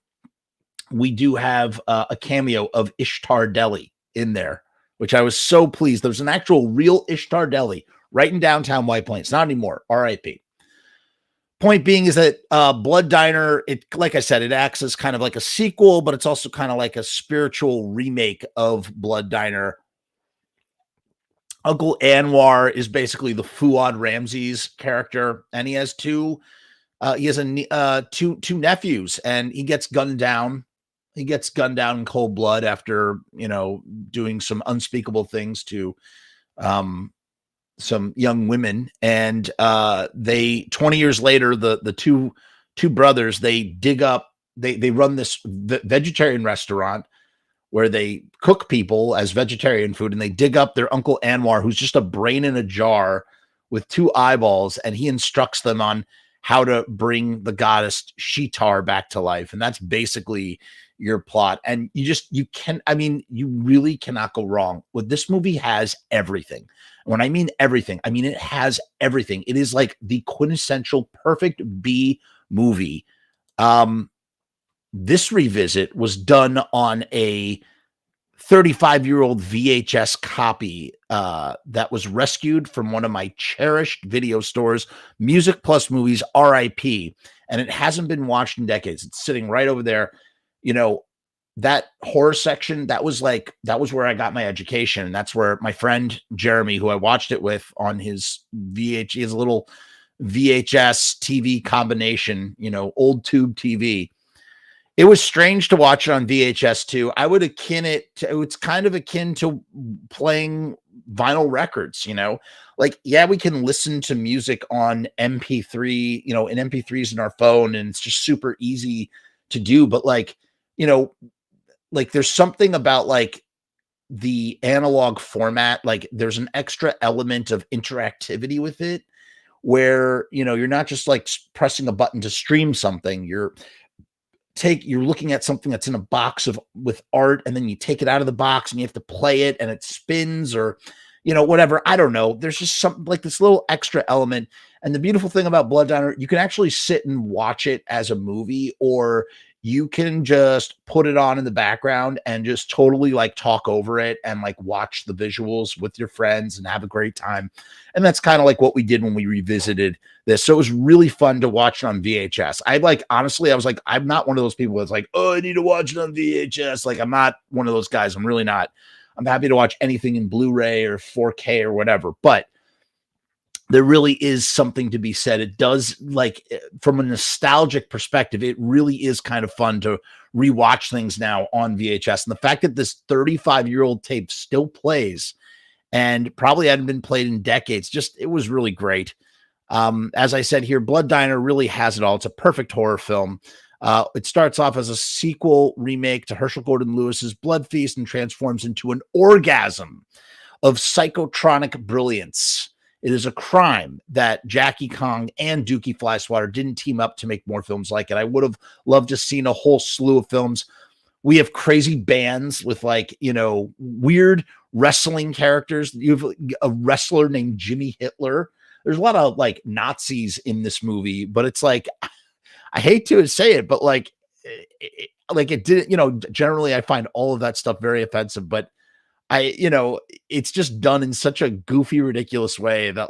Speaker 1: We do have a cameo of Ishtar Deli in there, which I was so pleased. There's an actual real Ishtar Deli right in downtown White Plains. Not anymore. RIP. Point being is that Blood Diner, like I said, it acts as kind of like a sequel, but it's also kind of like a spiritual remake of Blood Diner. Uncle Anwar is basically the Fuad Ramses character, and he has two nephews, and he gets gunned down. He gets gunned down in cold blood after, doing some unspeakable things to some young women. And 20 years later, the two brothers, they dig up, they run this vegetarian restaurant where they cook people as vegetarian food, and they dig up their Uncle Anwar, who's just a brain in a jar with two eyeballs, and he instructs them on how to bring the goddess Shitar back to life. And that's basically your plot. And you really cannot go wrong. What this movie has everything. When I mean everything, I mean it has everything. It is like the quintessential perfect B movie. This revisit was done on a 35-year-old VHS copy that was rescued from one of my cherished video stores, Music Plus Movies, RIP, and it hasn't been watched in decades. It's sitting right over there. You know, that horror section, that was where I got my education. And that's where my friend Jeremy, who I watched it with on his his little VHS TV combination, old tube TV. It was strange to watch it on VHS too. I would akin it to, it's kind of akin to playing vinyl records, like, yeah, we can listen to music on MP3, in MP3s in our phone, and it's just super easy to do. But like there's something about like the analog format, like there's an extra element of interactivity with it where, you're not just like pressing a button to stream something. You're looking at something that's in a box with art, and then you take it out of the box and you have to play it and it spins or, whatever. I don't know. There's just something like this little extra element. And the beautiful thing about Blood Diner, you can actually sit and watch it as a movie, or you can just put it on in the background and just totally like talk over it and like watch the visuals with your friends and have a great time. And that's kind of like what we did when we revisited this. So it was really fun to watch it on VHS. Honestly, I was like, I'm not one of those people that's like, oh, I need to watch it on VHS. Like, I'm not one of those guys. I'm really not. I'm happy to watch anything in Blu-ray or 4K or whatever. But there really is something to be said. It does, like, from a nostalgic perspective, it really is kind of fun to rewatch things now on VHS. And the fact that this 35-year-old tape still plays and probably hadn't been played in decades, it was really great. As I said here, Blood Diner really has it all. It's a perfect horror film. It starts off as a sequel remake to Herschel Gordon Lewis's Blood Feast and transforms into an orgasm of psychotronic brilliance. It is a crime that Jackie Kong and Dookie Flyswatter didn't team up to make more films like it. I would have loved to seen a whole slew of films. We have crazy bands with weird wrestling characters. You have a wrestler named Jimmy Hitler. There's a lot of like Nazis in this movie, but it's like, I hate to say it, but it didn't, generally I find all of that stuff very offensive, but it's just done in such a goofy, ridiculous way that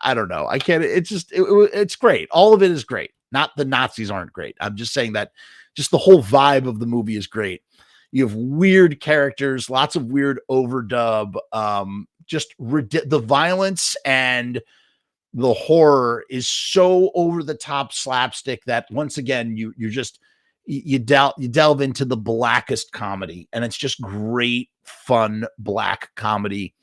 Speaker 1: I don't know. I can't, it's great. All of it is great. Not the Nazis aren't great. I'm just saying that just the whole vibe of the movie is great. You have weird characters, lots of weird overdub, the violence and the horror is so over the top slapstick that once again, you delve into the blackest comedy, and it's just great, fun, black comedy.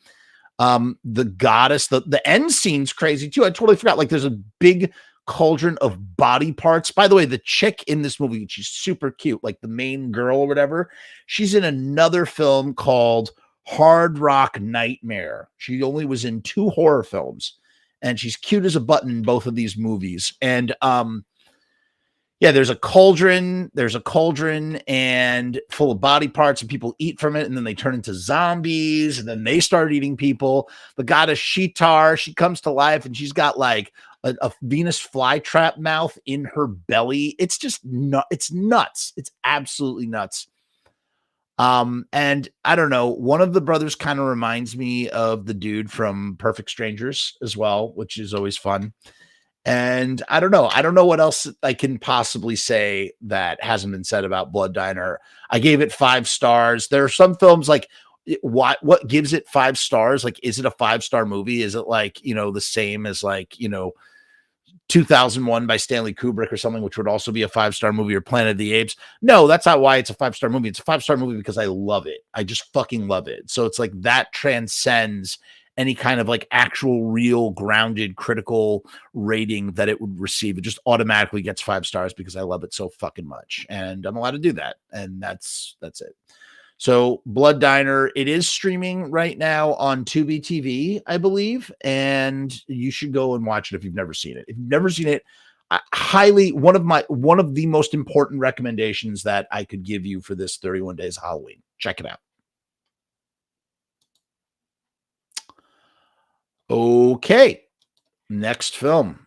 Speaker 1: The goddess, the end scene's crazy too. I totally forgot. Like, there's a big cauldron of body parts. By the way, the chick in this movie, she's super cute, like the main girl or whatever. She's in another film called Hard Rock Nightmare. She only was in 2 horror films, and she's cute as a button in both of these movies. And yeah, there's a cauldron and full of body parts, and people eat from it, and then they turn into zombies, and then they start eating people. The goddess Shitar, she comes to life, and she's got like a Venus flytrap mouth in her belly. It's just it's nuts. It's absolutely nuts. And I don't know, one of the brothers kind of reminds me of the dude from Perfect Strangers as well, which is always fun. And I don't know what else I can possibly say that hasn't been said about Blood Diner. I gave it 5 stars. There are some films like, what gives it 5 stars? Like, is it a 5-star movie? Is it the same as 2001 by Stanley Kubrick or something, which would also be a 5-star movie, or Planet of the Apes? No, that's not why it's a 5-star movie. It's a 5-star movie because I love it. I just fucking love it. So it's like that transcends any kind of actual real grounded critical rating that it would receive. It just automatically gets 5 stars because I love it so fucking much. And I'm allowed to do that. And that's it. So Blood Diner, it is streaming right now on Tubi TV, I believe. And you should go and watch it if you've never seen it. If you've never seen it, highly one of the most important recommendations that I could give you for this 31 Days of Halloween. Check it out. Okay, next film.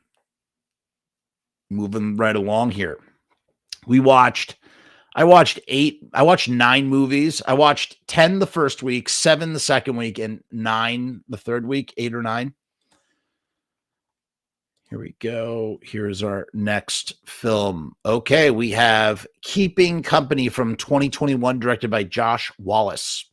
Speaker 1: Moving right along here. I watched 9 movies. I watched 10 the first week, 7 the second week, and 9 the third week, 8 or 9. Here we go. Here's our next film. Okay, we have Keeping Company from 2021, directed by Josh Wallace.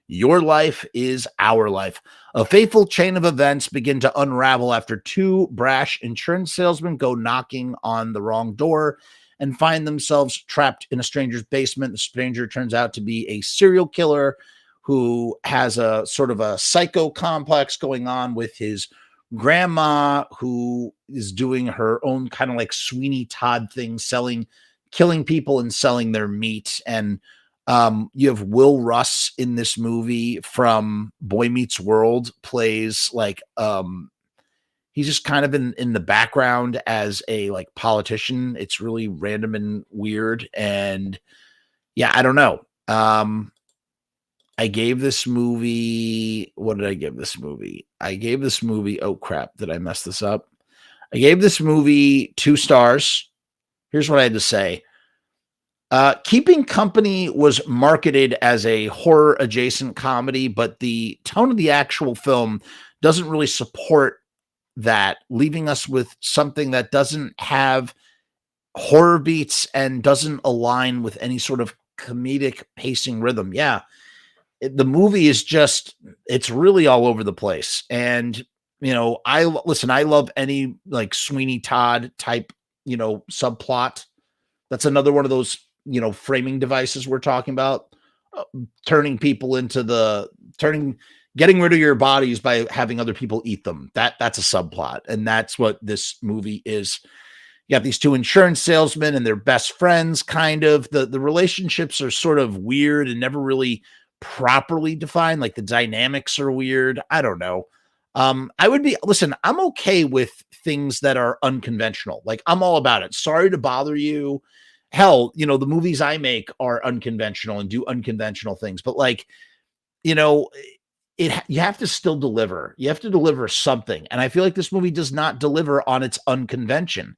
Speaker 1: Your life is our life. A fateful chain of events begin to unravel after 2 brash insurance salesmen go knocking on the wrong door and find themselves trapped in a stranger's basement. The stranger turns out to be a serial killer who has a sort of a psycho complex going on with his grandma, who is doing her own kind of like Sweeney Todd thing, killing people and selling their meat. And you have Will Russ in this movie from Boy Meets World, plays like he's just kind of in the background as a like politician. It's really random and weird. And yeah, I don't know. I gave this movie, what did I give this movie? Oh crap, did I mess this up? I gave this movie 2 stars. Here's what I had to say. Keeping Company was marketed as a horror adjacent comedy, but the tone of the actual film doesn't really support that, leaving us with something that doesn't have horror beats and doesn't align with any sort of comedic pacing rhythm. Yeah. The movie is just, it's really all over the place. And, I love any like Sweeney Todd type, subplot. That's another one of those, framing devices we're talking about, turning people getting rid of your bodies by having other people eat them. That's a subplot. And that's what this movie is. You got these 2 insurance salesmen and they're best friends, kind of. The relationships are sort of weird and never really properly defined. Like the dynamics are weird. I don't know. I'm okay with things that are unconventional. Like, I'm all about it. Sorry to bother you. Hell, the movies I make are unconventional and do unconventional things, but like, you have to still deliver. You have to deliver something. And I feel like this movie does not deliver on its unconvention.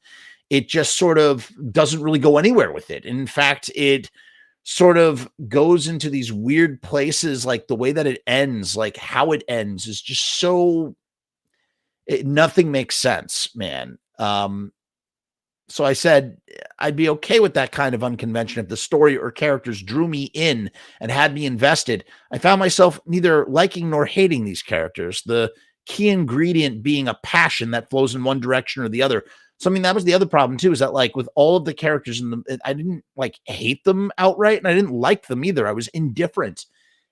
Speaker 1: It just sort of doesn't really go anywhere with it. In fact, it sort of goes into these weird places, like the way that it ends, like how it ends is just nothing makes sense, man. So I said I'd be okay with that kind of unconvention if the story or characters drew me in and had me invested. I found myself neither liking nor hating these characters, the key ingredient being a passion that flows in one direction or the other. So, I mean, that was the other problem too, is that like with all of the characters I didn't like hate them outright, and I didn't like them either. I was indifferent.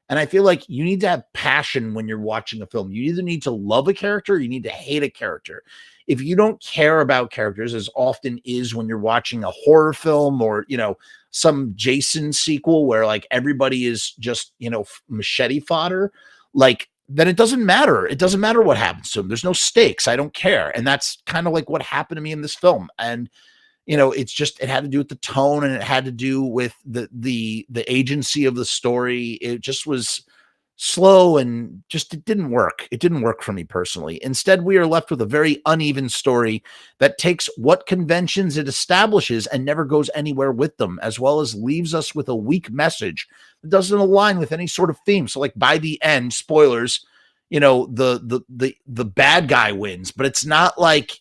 Speaker 1: And I feel like you need to have passion when you're watching a film. You either need to love a character or you need to hate a character. If you don't care about characters, as often is when you're watching a horror film or, some Jason sequel where like everybody is just, machete fodder, like, then it doesn't matter. It doesn't matter what happens to them. There's no stakes. I don't care. And that's kind of like what happened to me in this film. And, it had to do with the tone, and it had to do with the agency of the story. It just was slow and it didn't work. It didn't work for me personally. Instead, we are left with a very uneven story that takes what conventions it establishes and never goes anywhere with them, as well as leaves us with a weak message that doesn't align with any sort of theme. So like by the end, spoilers, the bad guy wins, but it's not like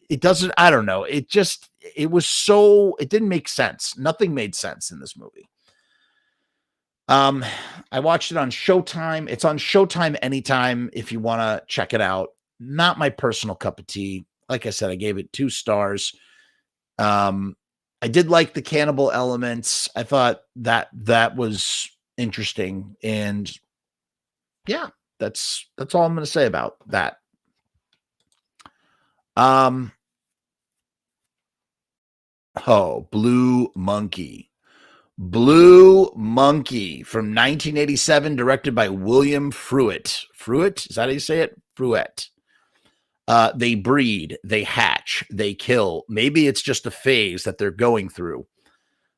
Speaker 1: it doesn't, I don't know. It didn't make sense. Nothing made sense in this movie. I watched it on Showtime. It's on Showtime anytime if you want to check it out. Not my personal cup of tea. Like I said, I gave it 2 stars. I did like the cannibal elements. I thought that was interesting. And yeah, that's all I'm going to say about that. Blue Monkey. Blue Monkey from 1987, directed by William Fruet. Fruet? Is that how you say it? Fruet. They breed, they hatch, they kill. Maybe it's just a phase that they're going through.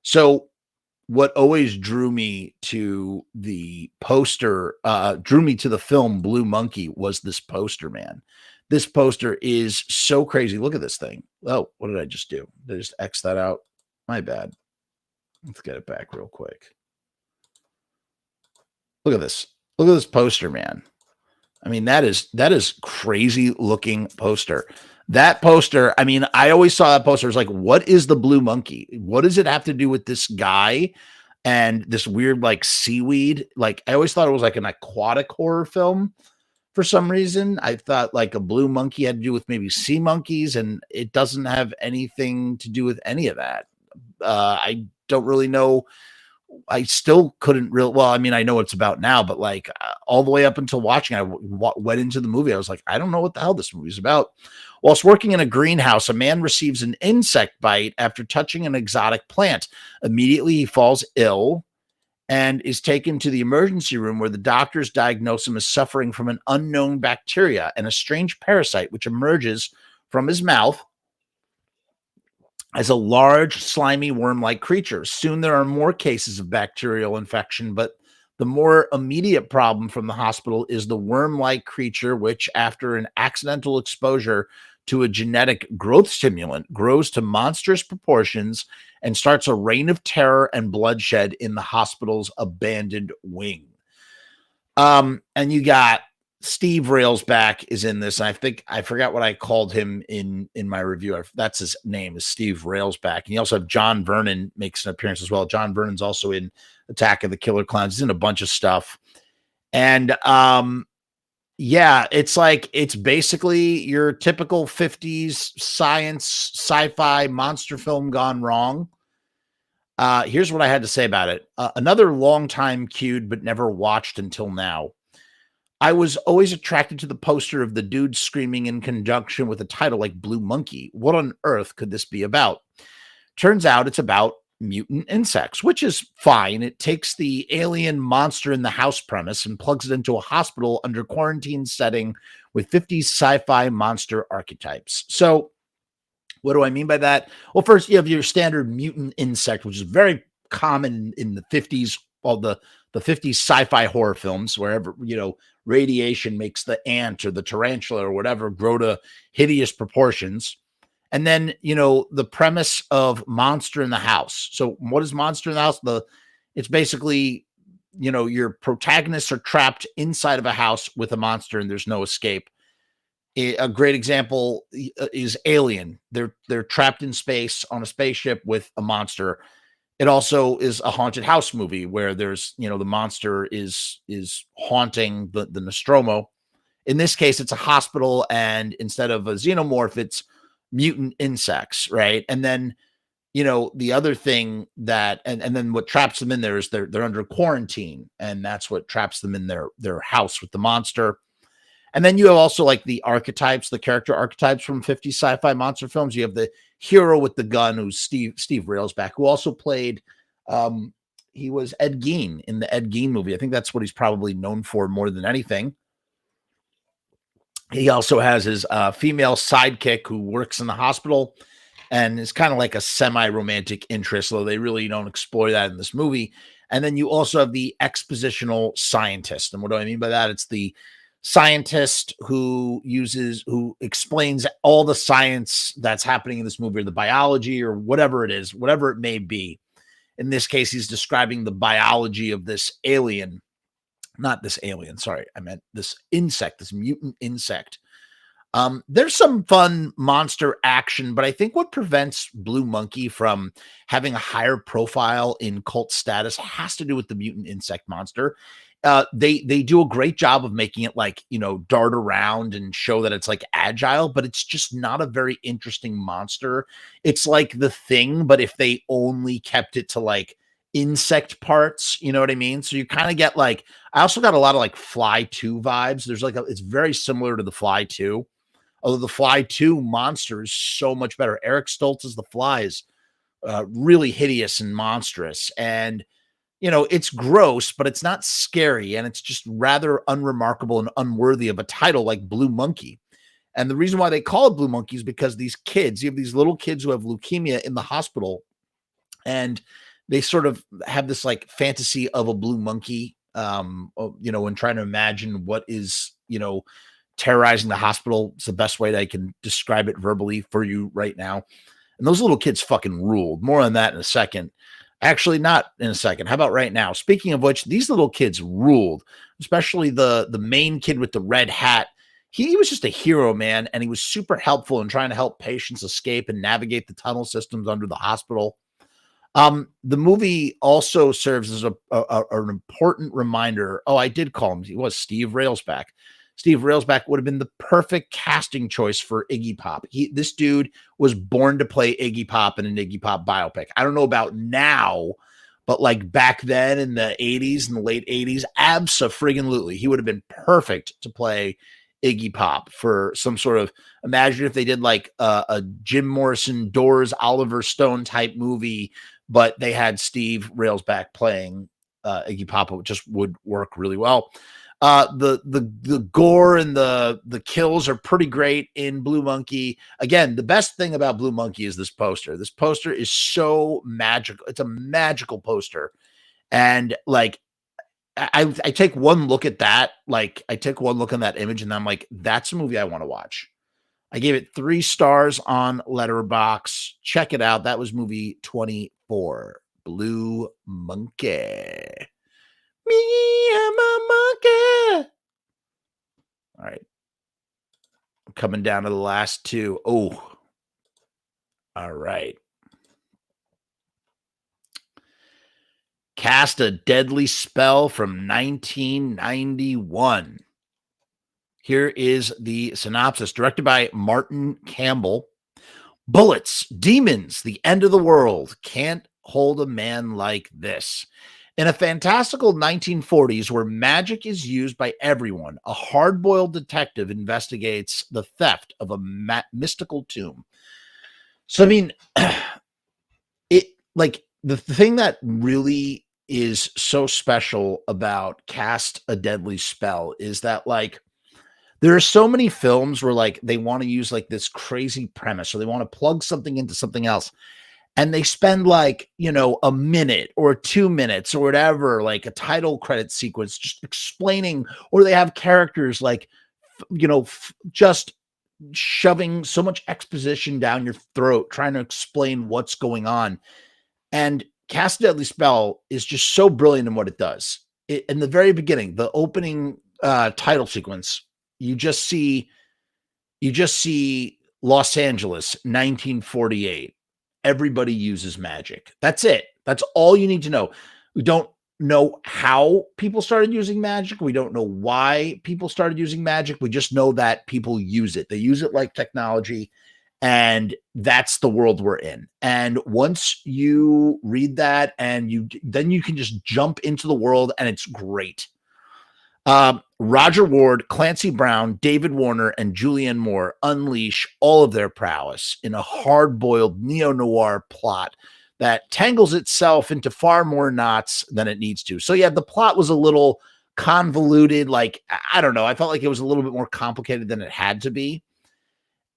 Speaker 1: So what always drew me to the poster, drew me to the film Blue Monkey was this poster, man. This poster is so crazy. Look at this thing. Oh, what did I just do? Did I just X that out? My bad. Let's get it back real quick. Look at this. Look at this poster, man. I mean, that is crazy looking poster. That poster, I mean, I always saw that poster. It's like, what is the Blue Monkey? What does it have to do with this guy and this weird like seaweed? Like, I always thought it was like an aquatic horror film for some reason. I thought like a blue monkey had to do with maybe sea monkeys, and it doesn't have anything to do with any of that. I don't really know. I still couldn't really, well, I mean, I know what it's about now, but like all the way up until watching, I went into the movie. I was like, I don't know what the hell this movie is about. Whilst working in a greenhouse, a man receives an insect bite after touching an exotic plant. Immediately, he falls ill and is taken to the emergency room, where the doctors diagnose him as suffering from an unknown bacteria and a strange parasite, which emerges from his mouth as a large, slimy, worm-like creature. Soon there are more cases of bacterial infection, but the more immediate problem from the hospital is the worm-like creature, which, after an accidental exposure to a genetic growth stimulant, grows to monstrous proportions and starts a reign of terror and bloodshed in the hospital's abandoned wing. And you got Steve Railsback is in this. And I think I forgot what I called him in my review. That's his name, is Steve Railsback. And you also have John Vernon makes an appearance as well. John Vernon's also in Attack of the Killer Clowns. He's in a bunch of stuff. And yeah, it's like, it's basically your typical 50s science sci-fi monster film gone wrong. Here's what I had to say about it. Another long time queued but never watched until now. I was always attracted to the poster of the dude screaming in conjunction with a title like Blue Monkey. What on earth could this be about? Turns out it's about mutant insects, which is fine. It takes the alien monster in the house premise and plugs it into a hospital under quarantine setting with 50s sci-fi monster archetypes. So what do I mean by that? Well, first you have your standard mutant insect, which is very common in the 50s, all the 50s sci-fi horror films, wherever, you know, radiation makes the ant or the tarantula or whatever grow to hideous proportions. And then, you know, the premise of monster in the house. So what is monster in the house? It's basically, you know, your protagonists are trapped inside of a house with a monster and there's no escape. A great example is Alien. They're trapped in space on a spaceship with a monster. It also is a haunted house movie where there's, you know, the monster is haunting the Nostromo. In this case, it's a hospital, and instead of a xenomorph, it's mutant insects, right? And then, you know, the other thing that, and then what traps them in there is they're under quarantine, and that's what traps them in their house with the monster. And then you have also like the archetypes, the character archetypes from 50 sci-fi monster films. You have the hero with the gun, who's Steve Railsback, who also played, he was Ed Gein in the Ed Gein movie. I think that's what he's probably known for more than anything. He also has his female sidekick who works in the hospital and is kind of like a semi-romantic interest, though they really don't explore that in this movie. And then you also have the expositional scientist. And what do I mean by that? It's the scientist who explains all the science that's happening in this movie, or the biology, or whatever it is, whatever it may be. In this case, he's describing the biology of this alien. Not this alien, sorry. I meant this insect, this mutant insect. There's some fun monster action, but I think what prevents Blue Monkey from having a higher profile in cult status has to do with the mutant insect monster. They do a great job of making it like, you know, dart around and show that it's like agile, but it's just not a very interesting monster. It's like The Thing, but if they only kept it to like insect parts, you know what I mean? So you kind of get like, I also got a lot of like Fly 2 vibes. There's like it's very similar to the Fly 2, although the Fly 2 monster is so much better. Eric Stoltz as the Fly is really hideous and monstrous, and you know, it's gross, but it's not scary, and it's just rather unremarkable and unworthy of a title like Blue Monkey. And the reason why they call it Blue Monkey is because these kids, you have these little kids who have leukemia in the hospital, and they sort of have this like fantasy of a blue monkey, and trying to imagine what is, terrorizing the hospital. It's the best way that I can describe it verbally for you right now. And those little kids fucking ruled. More on that in a second. Actually, not in a second. How about right now? Speaking of which, these little kids ruled, especially the main kid with the red hat. He was just a hero, man, and he was super helpful in trying to help patients escape and navigate the tunnel systems under the hospital. The movie also serves as an important reminder. Oh, I did call him. He was Steve Railsback. Steve Railsback would have been the perfect casting choice for Iggy Pop. This dude was born to play Iggy Pop in an Iggy Pop biopic. I don't know about now, but like back then in the 80s, in the late 80s, abso-friggin-lutely, he would have been perfect to play Iggy Pop for some sort of, imagine if they did like a Jim Morrison, Doors, Oliver Stone type movie, but they had Steve Railsback playing Iggy Pop. It just would work really well. The gore and the kills are pretty great in Blue Monkey. Again, the best thing about Blue Monkey is this poster. This poster is so magical. It's a magical poster. And like, I take one look at that. Like, I take one look on that image and I'm like, that's a movie I want to watch. I gave it 3 stars on Letterboxd. Check it out. That was movie 24, Blue Monkey. Me, I'm a monkey. All right. I'm coming down to the last 2. Oh, all right. Cast a Deadly Spell from 1991. Here is the synopsis, directed by Martin Campbell. Bullets, demons, the end of the world. Can't hold a man like this. In a fantastical 1940s where magic is used by everyone, a hard-boiled detective investigates the theft of a mystical tomb. So, I mean, the thing that really is so special about Cast a Deadly Spell is that, like, there are so many films where, like, they want to use, like, this crazy premise, or they want to plug something into something else. And they spend like, a minute or 2 minutes or whatever, like a title credit sequence, just explaining, or they have characters like, just shoving so much exposition down your throat, trying to explain what's going on. And Cast a Deadly Spell is just so brilliant in what it does. In the very beginning, the opening title sequence, you just see Los Angeles, 1948. Everybody uses magic. That's it. That's all you need to know. We don't know how people started using magic. We don't know why people started using magic. We just know that people use it. They use it like technology, and that's the world we're in. And once you read that, and then you can just jump into the world, and it's great. Roger Ward, Clancy Brown, David Warner, and Julianne Moore unleash all of their prowess in a hard-boiled neo-noir plot that tangles itself into far more knots than it needs to. So yeah, the plot was a little convoluted. Like, I don't know. I felt like it was a little bit more complicated than it had to be.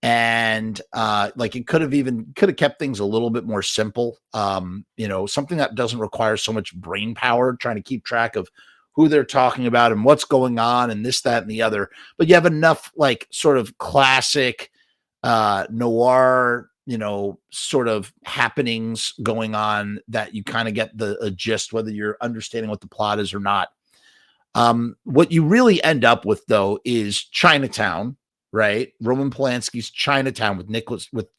Speaker 1: And like it could have kept things a little bit more simple. Something that doesn't require so much brain power, trying to keep track of who they're talking about and what's going on and this, that, and the other. But you have enough like sort of classic noir, sort of happenings going on that you kind of get a gist, whether you're understanding what the plot is or not. What you really end up with, though, is Chinatown, right? Roman Polanski's Chinatown with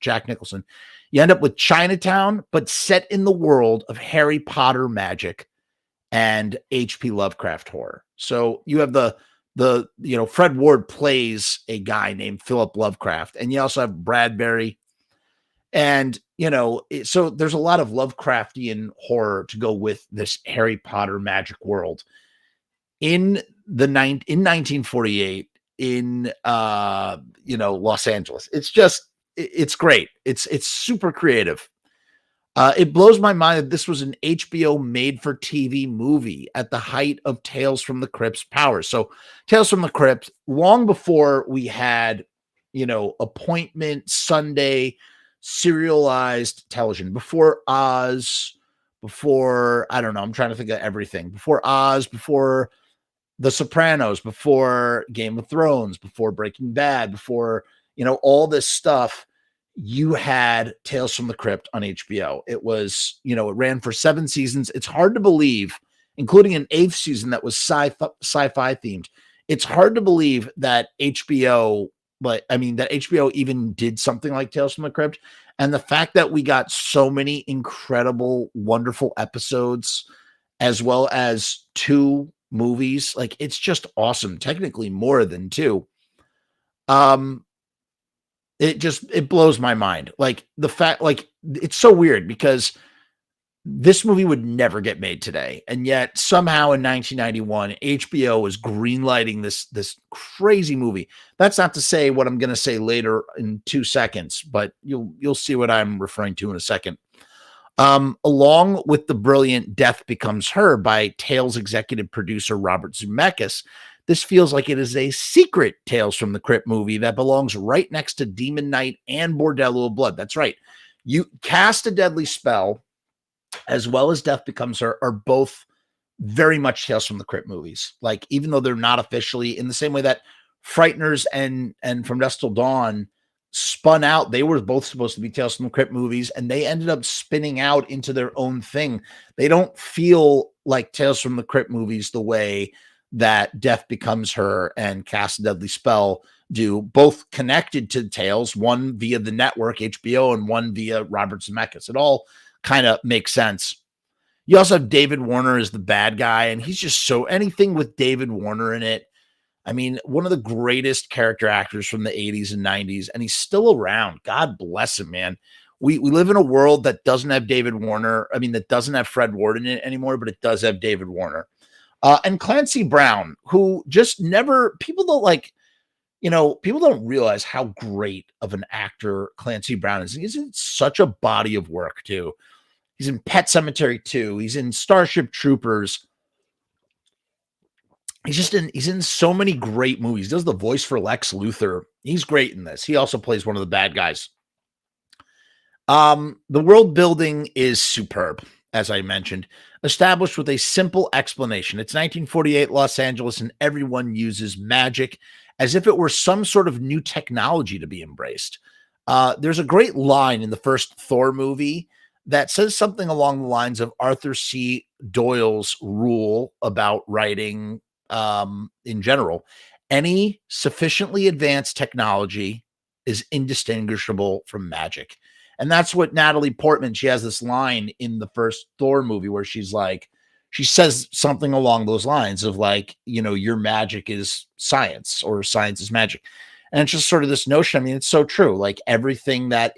Speaker 1: Jack Nicholson. You end up with Chinatown, but set in the world of Harry Potter magic and H.P. Lovecraft horror. So you have the Fred Ward plays a guy named Philip Lovecraft, and you also have Bradbury. And, so there's a lot of Lovecraftian horror to go with this Harry Potter magic world. In 1948 in Los Angeles. It's great. It's super creative. It blows my mind that this was an HBO made-for-TV movie at the height of Tales from the Crypt's powers. So Tales from the Crypt, long before we had appointment Sunday serialized television, before Oz, before, I don't know, I'm trying to think of everything, before Oz, before The Sopranos, before Game of Thrones, before Breaking Bad, before, all this stuff. You had Tales from the Crypt on HBO. It was, it ran for 7 seasons. It's hard to believe, including an 8th season that was sci-fi themed. It's hard to believe that HBO, that HBO even did something like Tales from the Crypt. And the fact that we got so many incredible, wonderful episodes, as well as 2 movies, like, it's just awesome. Technically more than 2. It blows my mind. Like, the fact, like, it's so weird because this movie would never get made today, and yet somehow in 1991 HBO was greenlighting this crazy movie. That's not to say what I'm going to say later in 2 seconds, but you'll see what I'm referring to in a second. Along with the brilliant Death Becomes Her by Tales executive producer Robert Zemeckis, this feels like it is a secret Tales from the Crypt movie that belongs right next to Demon Knight and Bordello of Blood. That's right. You Cast a Deadly Spell, as well as Death Becomes Her, are both very much Tales from the Crypt movies. Like, even though they're not officially, in the same way that Frighteners and From Dusk Till Dawn spun out, they were both supposed to be Tales from the Crypt movies, and they ended up spinning out into their own thing. They don't feel like Tales from the Crypt movies the way that Death Becomes Her and Cast a Deadly Spell do, both connected to Tales, one via the network HBO and one via Robert Zemeckis. It all kind of makes sense. You also have David Warner as the bad guy, and he's just so, anything with David Warner in it, I mean, one of the greatest character actors from the 80s and 90s, and he's still around. God bless him, man. We live in a world that doesn't have David Warner. I mean, that doesn't have Fred Ward in it anymore, but it does have David Warner. And Clancy Brown, who just never, people don't realize how great of an actor Clancy Brown is. He's in such a body of work, too. He's in Pet Sematary 2. He's in Starship Troopers. He's in so many great movies. He does the voice for Lex Luthor. He's great in this. He also plays one of the bad guys. The world building is superb, as I mentioned, established with a simple explanation. It's 1948 Los Angeles, and everyone uses magic as if it were some sort of new technology to be embraced. There's a great line in the first Thor movie that says something along the lines of Arthur C. Doyle's rule about writing in general. Any sufficiently advanced technology is indistinguishable from magic. And that's what Natalie Portman, she has this line in the first Thor movie where she's like, she says something along those lines of like, your magic is science, or science is magic. And it's just sort of this notion. I mean, it's so true. Like, everything that,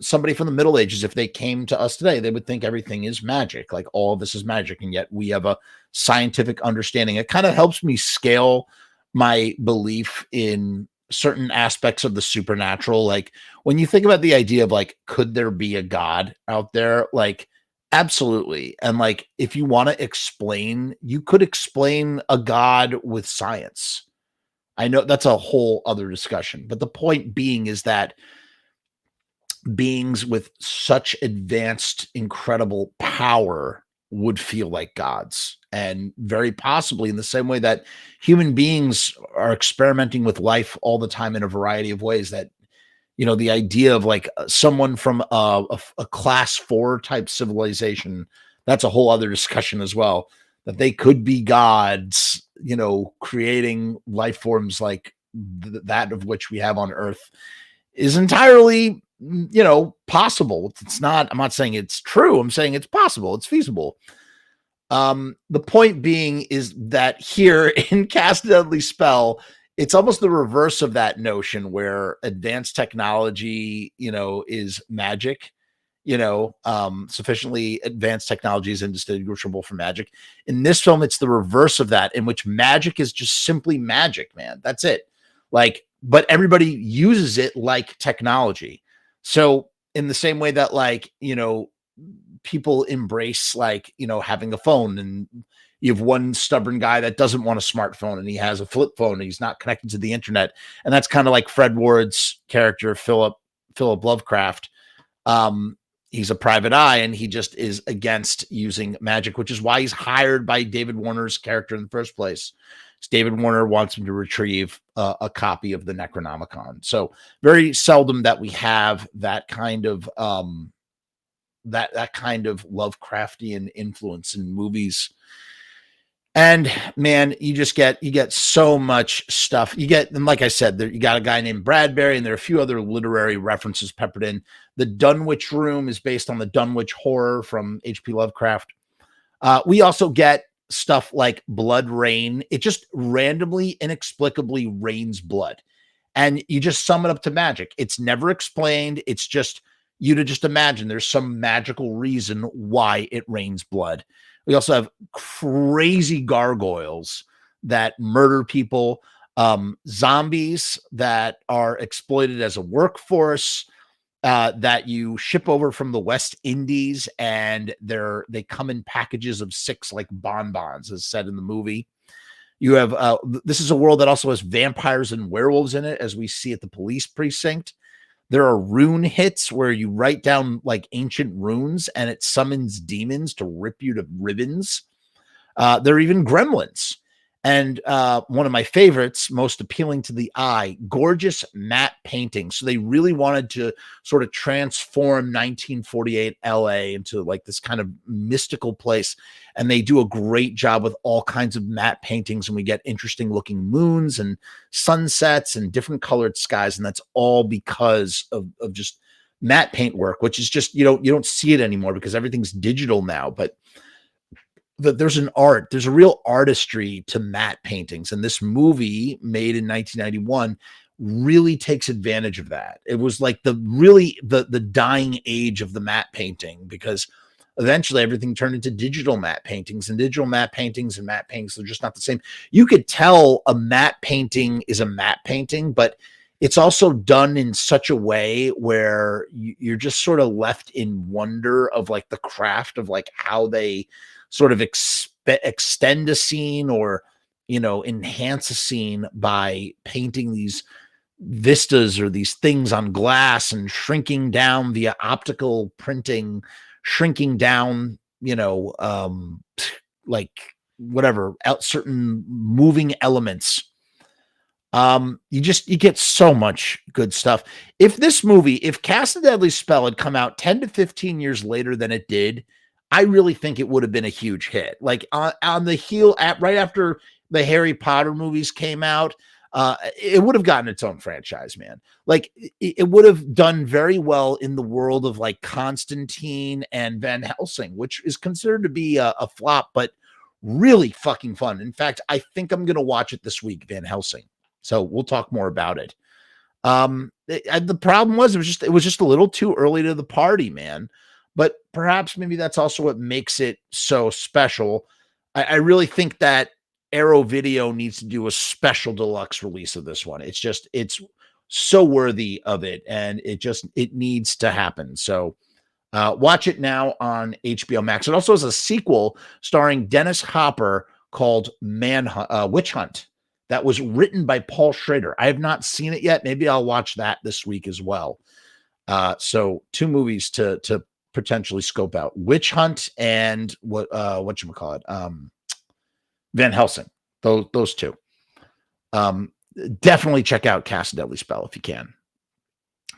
Speaker 1: somebody from the Middle Ages, if they came to us today, they would think everything is magic. Like, all of this is magic. And yet we have a scientific understanding. It kind of helps me scale my belief in certain aspects of the supernatural. Like, when you think about the idea of like, could there be a God out there? Like, absolutely. And like, if you want to explain, you could explain a God with science. I know that's a whole other discussion, but the point being is that beings with such advanced, incredible power would feel like gods. And very possibly in the same way that human beings are experimenting with life all the time in a variety of ways, that, the idea of like someone from a class 4 type civilization, that's a whole other discussion as well, that they could be gods, creating life forms like that of which we have on Earth, is entirely, possible. It's not, I'm not saying it's true. I'm saying it's possible. It's feasible. The point being is that here in Cast a Deadly Spell, it's almost the reverse of that notion where advanced technology, is magic. Sufficiently advanced technology is indistinguishable from magic. In this film, it's the reverse of that, in which magic is just simply magic, man. That's it. Like, but everybody uses it like technology. So in the same way that, like, people embrace, like, having a phone, and you have one stubborn guy that doesn't want a smartphone and he has a flip phone and he's not connected to the internet. And that's kind of like Fred Ward's character, Philip Lovecraft. He's a private eye and he just is against using magic, which is why he's hired by David Warner's character in the first place. David Warner wants him to retrieve a copy of the Necronomicon. So very seldom that we have that kind of that kind of Lovecraftian influence in movies. And man, you get so much stuff. And like I said, you got a guy named Bradbury, and there are a few other literary references peppered in. The Dunwich Room is based on the Dunwich Horror from H.P. Lovecraft. We also get stuff like blood rain. It just randomly, inexplicably rains blood. And you just sum it up to magic. It's never explained. It's just you to just imagine there's some magical reason why it rains blood. We also have crazy gargoyles that murder people, zombies that are exploited as a workforce, that you ship over from the West Indies, and they come in packages of 6 like bonbons, as said in the movie. You have this is a world that also has vampires and werewolves in it, as we see at the police precinct. There are rune hits where you write down like ancient runes and it summons demons to rip you to ribbons. There are even gremlins. And one of my favorites, most appealing to the eye, gorgeous matte paintings. So they really wanted to sort of transform 1948 LA into like this kind of mystical place. And they do a great job with all kinds of matte paintings. And we get interesting looking moons and sunsets and different colored skies. And that's all because of just matte paint work, which is just, you don't see it anymore because everything's digital now. But there's a real artistry to matte paintings. And this movie made in 1991 really takes advantage of that. It was like the dying age of the matte painting, because eventually everything turned into digital matte paintings, and digital matte paintings and matte paintings are just not the same. You could tell a matte painting is a matte painting, but it's also done in such a way where you're just sort of left in wonder of like the craft of like how they sort of extend a scene or, enhance a scene by painting these vistas or these things on glass and shrinking down via optical printing, shrinking down, like whatever, certain moving elements. You get so much good stuff. If Cast a Deadly Spell had come out 10 to 15 years later than it did, I really think it would have been a huge hit. Like on the heel right after the Harry Potter movies came out, it would have gotten its own franchise, man. Like it would have done very well in the world of like Constantine and Van Helsing, which is considered to be a flop, but really fucking fun. In fact, I think I'm going to watch it this week, Van Helsing. So we'll talk more about it. The problem was it was just a little too early to the party, man. But perhaps maybe that's also what makes it so special. I really think that Arrow Video needs to do a special deluxe release of this one. It's so worthy of it, and it needs to happen. So watch it now on HBO Max. It also has a sequel starring Dennis Hopper called Witch Hunt that was written by Paul Schrader. I have not seen it yet. Maybe I'll watch that this week as well. So 2 movies to potentially scope out: Witch Hunt and whatchamacallit, Van Helsing. Those 2. Definitely check out Cast a Deadly Spell if you can.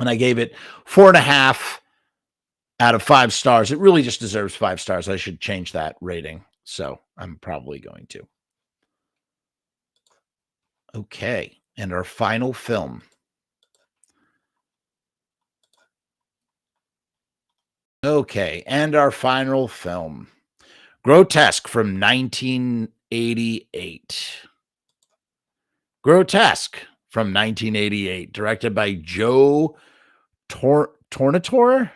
Speaker 1: And I gave it 4.5 out of 5 stars. It really just deserves 5 stars. I should change that rating, so I'm probably going to. Okay, and our final film. Okay, and our final film, Grotesque from 1988. Grotesque from 1988, directed by Joe Tornatore.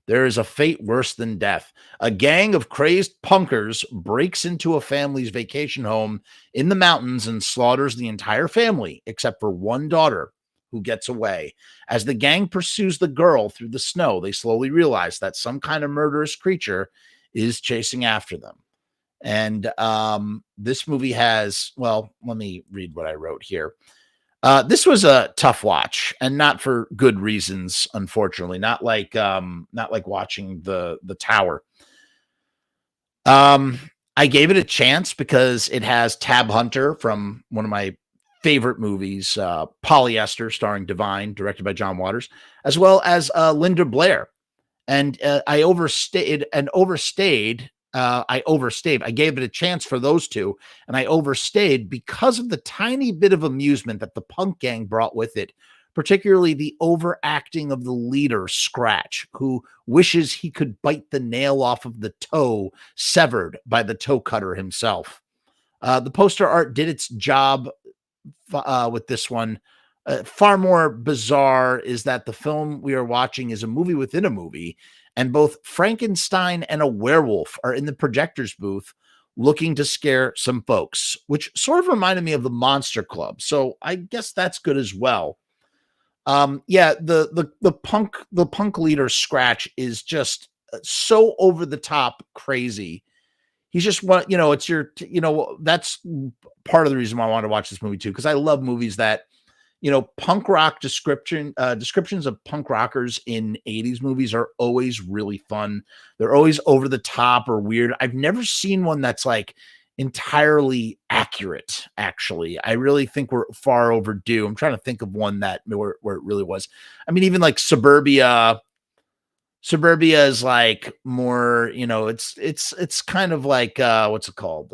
Speaker 1: There is a fate worse than death. A gang of crazed punkers breaks into a family's vacation home in the mountains and slaughters the entire family, except for one daughter, who gets away. As the gang pursues the girl through the snow, they slowly realize that some kind of murderous creature is chasing after them. And this movie has, well, let me read what I wrote here. This was a tough watch, and not for good reasons, unfortunately. Not like watching the Tower. I gave it a chance because it has Tab Hunter from one of my favorite movies, Polyester, starring Divine, directed by John Waters, as well as Linda Blair. And I overstayed. I gave it a chance for those two, and I overstayed because of the tiny bit of amusement that the punk gang brought with it, particularly the overacting of the leader, Scratch, who wishes he could bite the nail off of the toe severed by the toe cutter himself. The poster art did its job with this one. Far more bizarre is that the film we are watching is a movie within a movie, and both Frankenstein and a werewolf are in the projector's booth looking to scare some folks, which sort of reminded me of the Monster Club. So I guess that's good as well. The punk leader Scratch is just so over the top crazy. He's just one, that's part of the reason why I wanted to watch this movie too, because I love movies that, punk rock descriptions of punk rockers in 80s movies are always really fun. They're always over the top or weird. I've never seen one that's like entirely accurate. Actually, I really think we're far overdue. I'm trying to think of one that where it really was. I mean, even like Suburbia is like more, it's kind of like what's it called?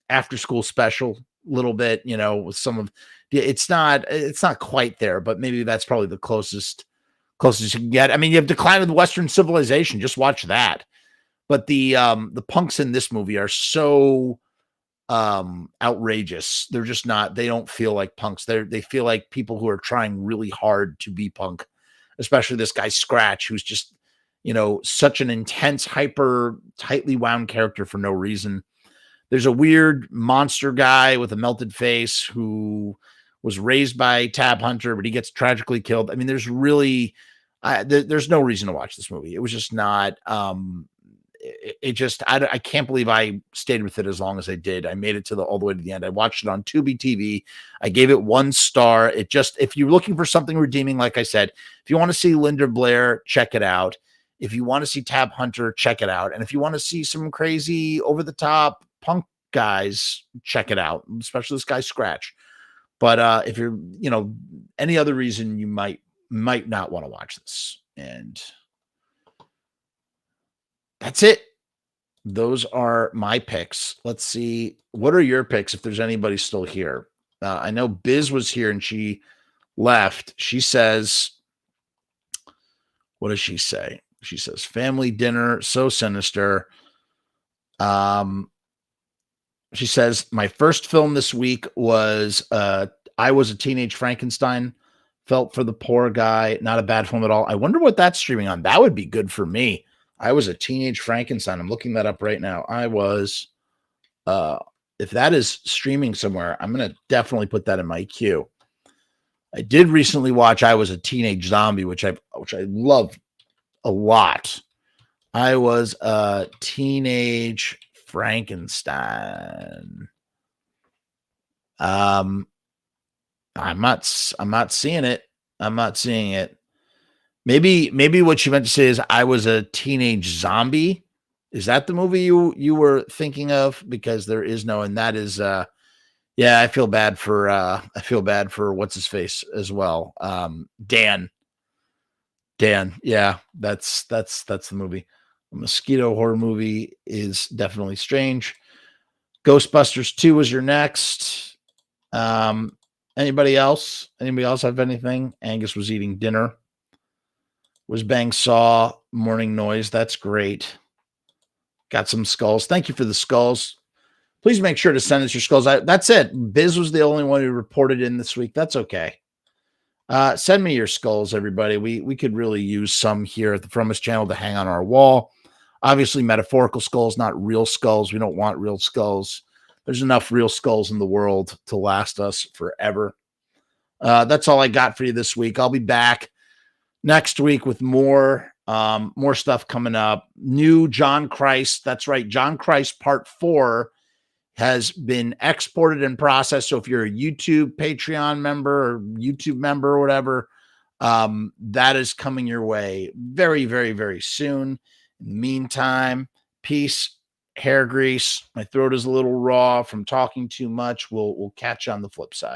Speaker 1: After School Special, a little bit, with some of it's not quite there, but maybe that's probably the closest you can get. I mean, you have Decline of the Western Civilization. Just watch that. But the punks in this movie are so outrageous. They're just not, they don't feel like punks. They feel like people who are trying really hard to be punk, especially this guy Scratch, who's just, such an intense, hyper tightly wound character for no reason. There's a weird monster guy with a melted face who was raised by Tab Hunter, but he gets tragically killed. I mean, there's really, there's no reason to watch this movie. It was just not, I can't believe I stayed with it as long as I did. I made it all the way to the end. I watched it on Tubi TV. I gave it 1 star. If you're looking for something redeeming, like I said, if you want to see Linda Blair, check it out. If you want to see Tab Hunter, check it out. And if you want to see some crazy over the top punk guys, check it out, especially this guy Scratch. But if you're, any other reason, you might not want to watch this. And that's it. Those are my picks. Let's see. What are your picks if there's anybody still here? I know Biz was here and she left. She says, what does she say? She says, family dinner, so sinister. She says, my first film this week was I Was a Teenage Frankenstein. Felt for the poor guy. Not a bad film at all. I wonder what that's streaming on. That would be good for me. I Was a Teenage Frankenstein. I'm looking that up right now. If that is streaming somewhere, I'm going to definitely put that in my queue. I did recently watch I Was a Teenage Zombie, which I love a lot. I Was a Teenage Frankenstein. I'm not seeing it. I'm not seeing it. Maybe what you meant to say is I Was a Teenage Zombie. Is that the movie you were thinking of? Because there is no, and that is yeah, I feel bad for what's his face as well. Dan. Yeah, that's the movie. A Mosquito horror movie is definitely strange. Ghostbusters 2 was your next. Anybody else? Anybody else have anything? Angus was eating dinner. Was Bang Saw Morning Noise. That's great. Got some skulls. Thank you for the skulls. Please make sure to send us your skulls. That's it. Biz was the only one who reported in this week. That's okay. Send me your skulls, everybody. We could really use some here at the Frumess channel to hang on our wall. Obviously, metaphorical skulls, not real skulls. We don't want real skulls. There's enough real skulls in the world to last us forever. That's all I got for you this week. I'll be back next week with more stuff coming up. New John Christ. That's right. John Christ Part 4 has been exported and processed. So if you're a YouTube Patreon member or YouTube member or whatever, that is coming your way very, very, very soon. In the meantime, peace, hair grease. My throat is a little raw from talking too much. We'll catch you on the flip side.